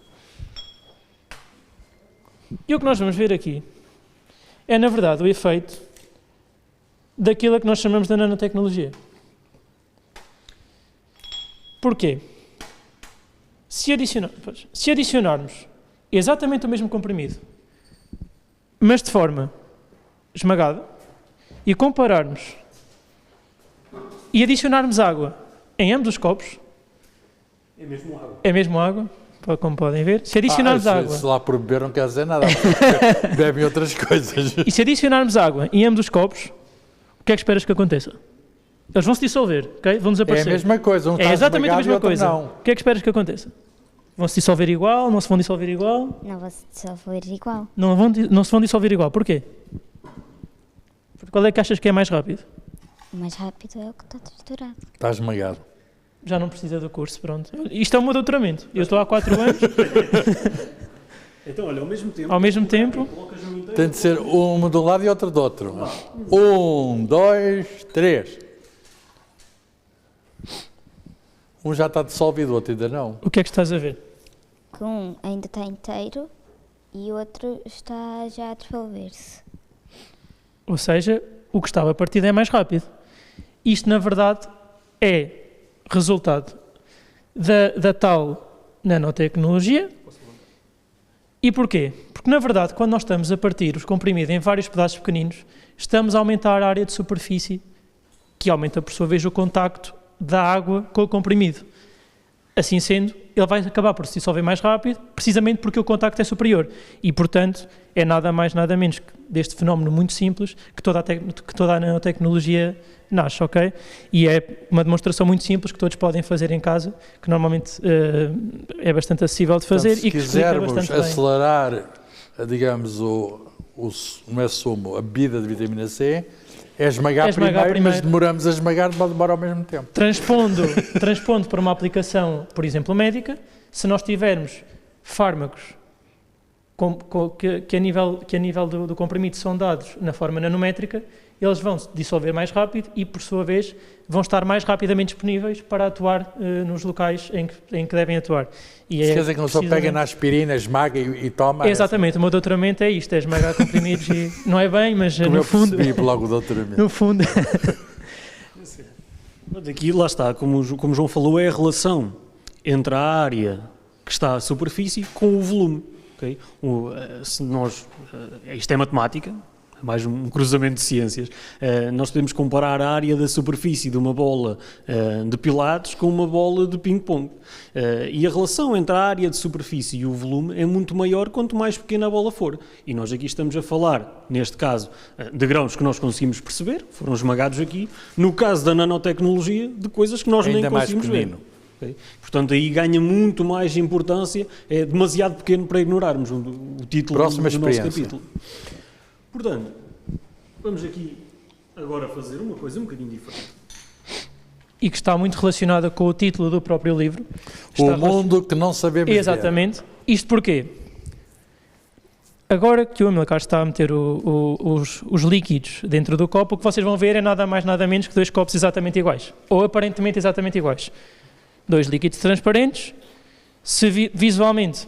E o que nós vamos ver aqui é, na verdade, o efeito daquilo que nós chamamos de nanotecnologia. Porquê? Se adicionarmos exatamente o mesmo comprimido, mas de forma esmagada, e compararmos e adicionarmos água em ambos os copos, É mesmo água. é mesmo água, como podem ver. Se adicionarmos água... Se lá por beber não quer dizer nada. Bebem outras coisas. E se adicionarmos água em ambos os copos, o que é que esperas que aconteça? Eles vão se dissolver, ok? Vão desaparecer. É a mesma coisa. Um É está exatamente a esmagado e mesma outro coisa. não. O que é que esperas que aconteça? Vão se dissolver igual? Não se vão dissolver igual? Não vou dissolver igual. Não se vão dissolver igual. Porquê? Porque qual é que achas que é mais rápido? O mais rápido é o que está triturado. Está esmagado. Já não precisa do curso, pronto. Isto é o meu doutoramento. Eu estou há 4 anos. Então, olha, ao mesmo tempo... Ao mesmo tempo... Colocas no inteiro... Tem de ser um de um lado e outro do outro. 1, 2, 3. Um já está dissolvido, o outro ainda não. O que é que estás a ver? Que um ainda está inteiro e o outro está já a dissolver-se. Ou seja, o que estava partido é mais rápido. Isto, na verdade, é resultado da tal nanotecnologia. E porquê? Porque, na verdade, quando nós estamos a partir os comprimidos em vários pedaços pequeninos, estamos a aumentar a área de superfície, que aumenta, por sua vez, o contacto da água com o comprimido. Assim sendo, ele vai acabar por se dissolver mais rápido, precisamente porque o contacto é superior. E, portanto, é nada mais, nada menos que deste fenómeno muito simples que toda a nanotecnologia nasce, ok? E é uma demonstração muito simples que todos podem fazer em casa, que normalmente é bastante acessível de fazer. Portanto, e que explica quisermos bastante bem. acelerar, digamos, não é sumo, a bebida de vitamina C, é esmagar, primeiro, mas demoramos a esmagar, demora ao mesmo tempo. Transpondo para uma aplicação, por exemplo, médica, se nós tivermos fármacos que a nível do comprimido são dados na forma nanométrica, eles vão se dissolver mais rápido e, por sua vez, vão estar mais rapidamente disponíveis para atuar nos locais em que devem atuar. E quer dizer que uma pessoa pega na aspirina, esmaga e toma? Exatamente, o meu doutoramento é isto, é esmagar comprimidos e não é bem, mas como no fundo... logo o doutoramento. No fundo... Aqui, lá está, como o João falou, é a relação entre a área que está à superfície com o volume. Okay? Isto é matemática, é mais um cruzamento de ciências. Nós podemos comparar a área da superfície de uma bola de pilates com uma bola de ping-pong. E a relação entre a área de superfície e o volume é muito maior quanto mais pequena a bola for. E nós aqui estamos a falar, neste caso, de grãos que nós conseguimos perceber, foram esmagados aqui. No caso da nanotecnologia, de coisas que nós nem conseguimos ver. Okay? Portanto, aí ganha muito mais importância, é demasiado pequeno para ignorarmos o título do nosso capítulo. Portanto, vamos aqui agora fazer uma coisa um bocadinho diferente. E que está muito relacionada com o título do próprio livro. O mundo que não sabemos ver. Exatamente. Isto porquê? Agora que o Amilcar está a meter os líquidos dentro do copo, o que vocês vão ver é nada mais nada menos que 2 copos exatamente iguais. Ou aparentemente exatamente iguais. 2 líquidos transparentes, se visualmente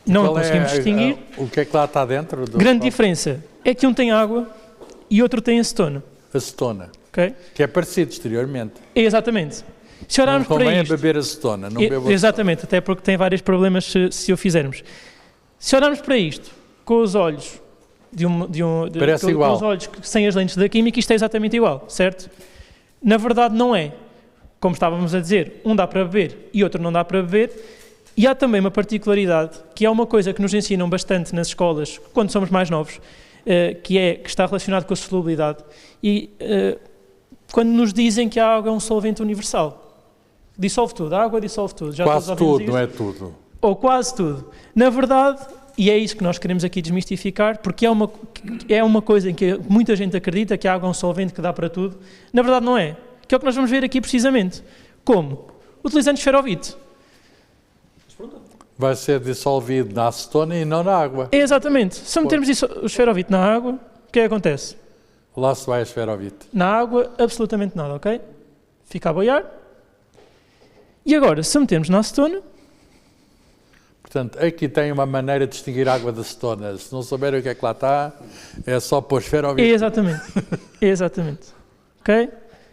não conseguimos distinguir. O que é que lá está dentro? Grande diferença é que um tem água e outro tem acetona. Acetona. Okay? Que é parecido exteriormente. Exatamente. Se olharmos não para isto... beber acetona, não bebo exatamente, até porque tem vários problemas se o fizermos. Se olharmos para isto com os olhos parece igual. Com os olhos sem as lentes da química, isto é exatamente igual, certo? Na verdade não é. Como estávamos a dizer, um dá para beber e outro não dá para beber. E há também uma particularidade, que é uma coisa que nos ensinam bastante nas escolas, quando somos mais novos, que está relacionado com a solubilidade. E quando nos dizem que a água é um solvente universal. Dissolve tudo, a água dissolve tudo. Já quase tudo, não é tudo. Ou quase tudo. Na verdade, e é isso que nós queremos aqui desmistificar, porque é uma coisa em que muita gente acredita que a água é um solvente que dá para tudo. Na verdade não é. Que é o que nós vamos ver aqui precisamente. Como? Utilizando esferovite. Vai ser dissolvido na acetona e não na água. Exatamente. Se metermos o esferovite na água, o que é que acontece? Lá se vai a esferovite. Na água, absolutamente nada, ok? Fica a boiar. E agora, se metermos na acetona... Portanto, aqui tem uma maneira de distinguir água da acetona. Se não souberem o que é que lá está, é só pôr esferovite. Exatamente. Exatamente. Ok?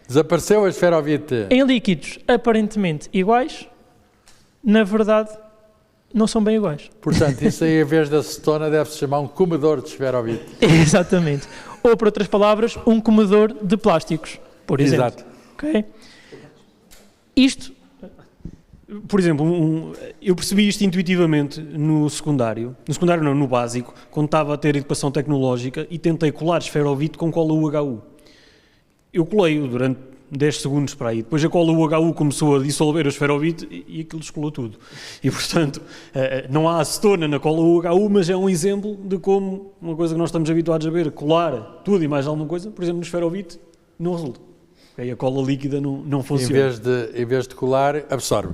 Desapareceu a esferovite. Em líquidos aparentemente iguais, na verdade, não são bem iguais. Portanto, isso aí, em vez da acetona, deve-se chamar um comedor de esferovite. Exatamente. Ou, por outras palavras, um comedor de plásticos, por exemplo. Exato. Okay? Isto... Por exemplo, eu percebi isto intuitivamente no secundário. No secundário não, no básico, quando estava a ter educação tecnológica e tentei colar esferovite com cola UHU. Eu colei-o durante 10 segundos para aí. Depois a cola UHU começou a dissolver o esferovite e aquilo descolou tudo. E, portanto, não há acetona na cola UHU, mas é um exemplo de como uma coisa que nós estamos habituados a ver, colar tudo e mais alguma coisa, por exemplo, no esferovite, não resulta. Okay? A cola líquida não funciona. Em vez de colar, absorve.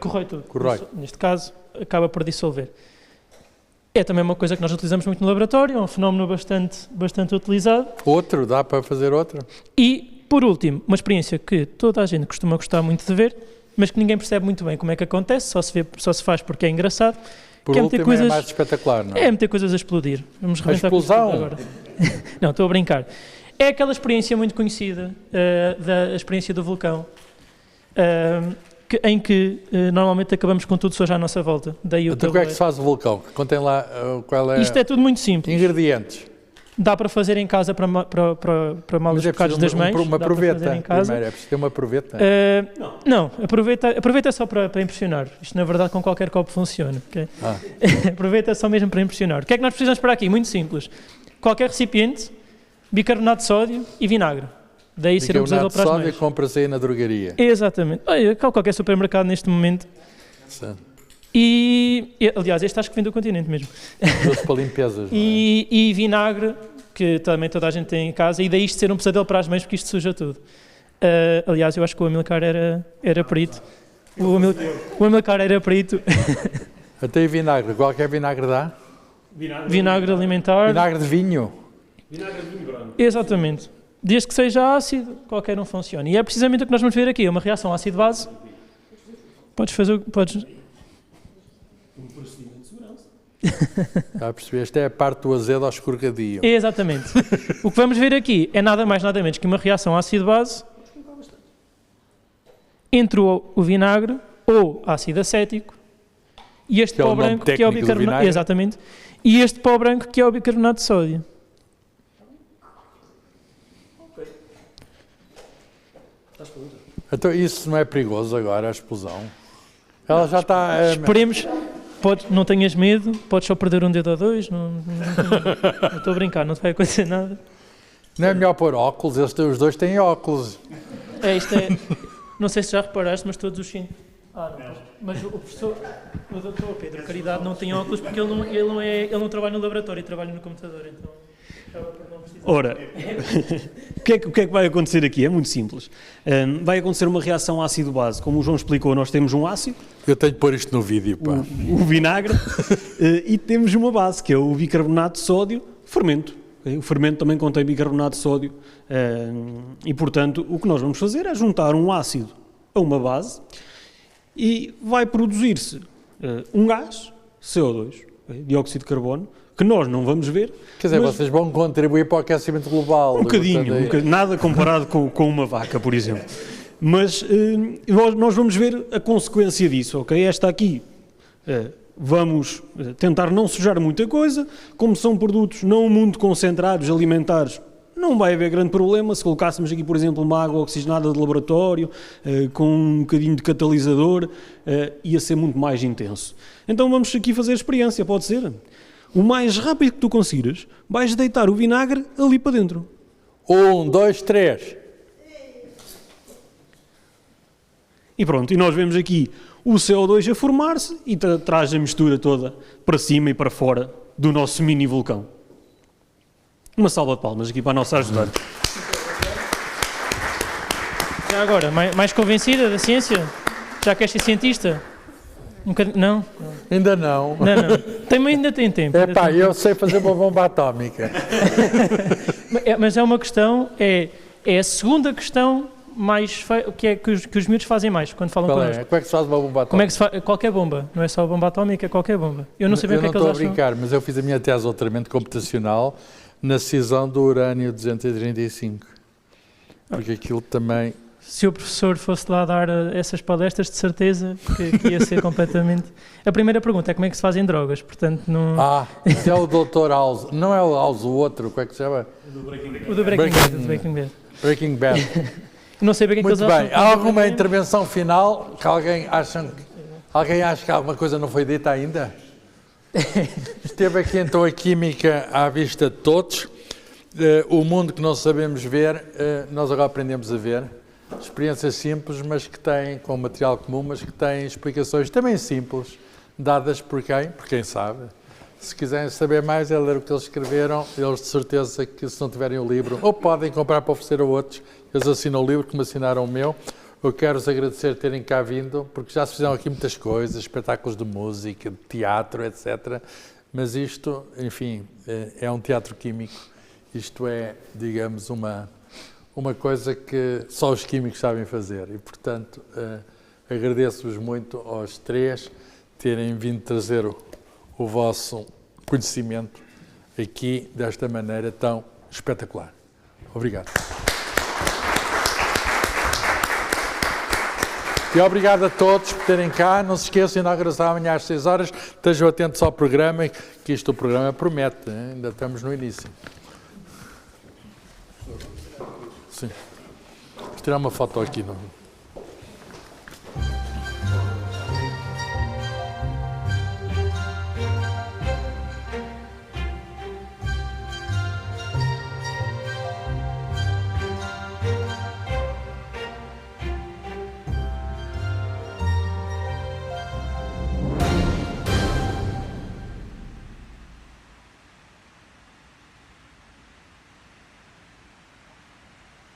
Corrói tudo. Corrói. Neste caso, acaba por dissolver. É também uma coisa que nós utilizamos muito no laboratório, é um fenómeno bastante utilizado. Outro, dá para fazer outro. E, por último, uma experiência que toda a gente costuma gostar muito de ver, mas que ninguém percebe muito bem como é que acontece, só se faz porque é engraçado. Por último, é mais espetacular, não é? É meter coisas a explodir. Vamos reventar com isso agora. Não, estou a brincar. É aquela experiência muito conhecida, da experiência do vulcão, em que normalmente acabamos com tudo sujo à nossa volta. Daí então, como é que se faz o vulcão? Contem lá qual é... Isto é tudo muito simples. Ingredientes. Dá para fazer em casa para malos bocados das mães. Uma dá para fazer proveta, em casa. primeiro, é preciso ter uma proveta. Não, aproveita só para impressionar. Isto, na verdade, com qualquer copo funciona. Okay? Aproveita só mesmo para impressionar. O que é que nós precisamos para aqui? Muito simples. Qualquer recipiente, bicarbonato de sódio e vinagre. Daí ser usável para as mães. Sódio compra-se aí na drogaria. Exatamente. Olha, qualquer supermercado neste momento. Sim. E, aliás, este acho que vem do continente mesmo. Doce para limpezas. E vinagre, que também toda a gente tem em casa, e daí isto ser um pesadelo para as mães, porque isto suja tudo. Aliás, eu acho que o Amilcar era perito. O Amilcar era perito. Até e vinagre, qualquer vinagre dá? Vinagre alimentar. Vinagre de vinho? Vinagre de vinho branco. Exatamente. Desde que seja ácido, qualquer um funciona. E é precisamente o que nós vamos ver aqui, uma reação ácido-base. Podes fazer... Um procedimento de segurança. Já percebeste? É a parte do azedo ao escorregadio. Exatamente. O que vamos ver aqui é nada mais, nada menos que uma reação ácido-base entre o vinagre ou ácido acético e este pó branco que é o bicarbonato. Exatamente. E este pó branco que é o bicarbonato de sódio. Então isso não é perigoso agora, a explosão? Ela já está... Esperemos... não tenhas medo, podes só perder um dedo ou dois, não estou a brincar, não te vai acontecer nada. Não é melhor pôr óculos? Os dois têm óculos. Isto é, não sei se já reparaste, mas todos os cinco. Não. Mas o professor, o doutor Pedro Caridade não tem óculos porque ele não trabalha no laboratório, trabalha no computador, então... Ora, o que é que vai acontecer aqui? É muito simples. Vai acontecer uma reação ácido-base. Como o João explicou, nós temos um ácido. Eu tenho que pôr isto no vídeo, pá. O vinagre. E temos uma base, que é o bicarbonato de sódio, fermento. Okay? O fermento também contém bicarbonato de sódio. E, portanto, o que nós vamos fazer é juntar um ácido a uma base e vai produzir-se um gás, CO2, okay? Dióxido de carbono, que nós não vamos ver. Quer dizer, vocês vão contribuir para o aquecimento global. Um bocadinho, nada comparado com uma vaca, por exemplo. Mas nós vamos ver a consequência disso, ok? Esta aqui, vamos tentar não sujar muita coisa, como são produtos não muito concentrados, alimentares, não vai haver grande problema. Se colocássemos aqui, por exemplo, uma água oxigenada de laboratório, com um bocadinho de catalisador, ia ser muito mais intenso. Então vamos aqui fazer a experiência, pode ser? O mais rápido que tu conseguires, vais deitar o vinagre ali para dentro. 1, 2, 3. E pronto, e nós vemos aqui o CO2 a formar-se e traz a mistura toda para cima e para fora do nosso mini vulcão. Uma salva de palmas aqui para a nossa ajudante. Já agora, mais convencida da ciência? Já queres ser cientista? Não? Ainda não. Não. Ainda tem tempo. Eu sei fazer uma bomba atómica. Mas é uma questão, é a segunda questão que os miúdos fazem mais quando falam connosco. Como é que se faz uma bomba atómica? Como é que se faz? Qualquer bomba, não é só a bomba atómica, é qualquer bomba. Eu não sei bem o que é que eles acham. Eu não estou a brincar, mas eu fiz a minha tese de doutoramento computacional na cisão do urânio 235. Porque aquilo também... Se o professor fosse lá dar essas palestras, de certeza que ia ser completamente... A primeira pergunta é como é que se fazem drogas, portanto não... Esse é o Dr. House. Não é o House, o outro, como é que se chama? O do Breaking Bad. Breaking Bad. Não sei bem o que é que eles acham. Muito bem. Há alguma intervenção final que alguém acha que alguma coisa não foi dita ainda? Esteve aqui então a química à vista de todos. O mundo que não sabemos ver, nós agora aprendemos a ver. Experiências simples, mas que têm, com material comum, mas que têm explicações também simples, dadas por quem? Por quem sabe. Se quiserem saber mais, é ler o que eles escreveram. Eles, de certeza, que se não tiverem o livro, ou podem comprar para oferecer a outros, eles assinam o livro, como assinaram o meu. Eu quero-vos agradecer terem cá vindo, porque já se fizeram aqui muitas coisas, espetáculos de música, de teatro, etc. Mas isto, enfim, é um teatro químico. Isto é, digamos, uma coisa que só os químicos sabem fazer e, portanto, agradeço-vos muito aos três terem vindo trazer o vosso conhecimento aqui desta maneira tão espetacular. Obrigado. E obrigado a todos por terem cá. Não se esqueçam, inauguração amanhã às 6 horas. Estejam atentos ao programa, que o programa promete, hein? Ainda estamos no início. Sim. Vou tirar uma foto aqui, não?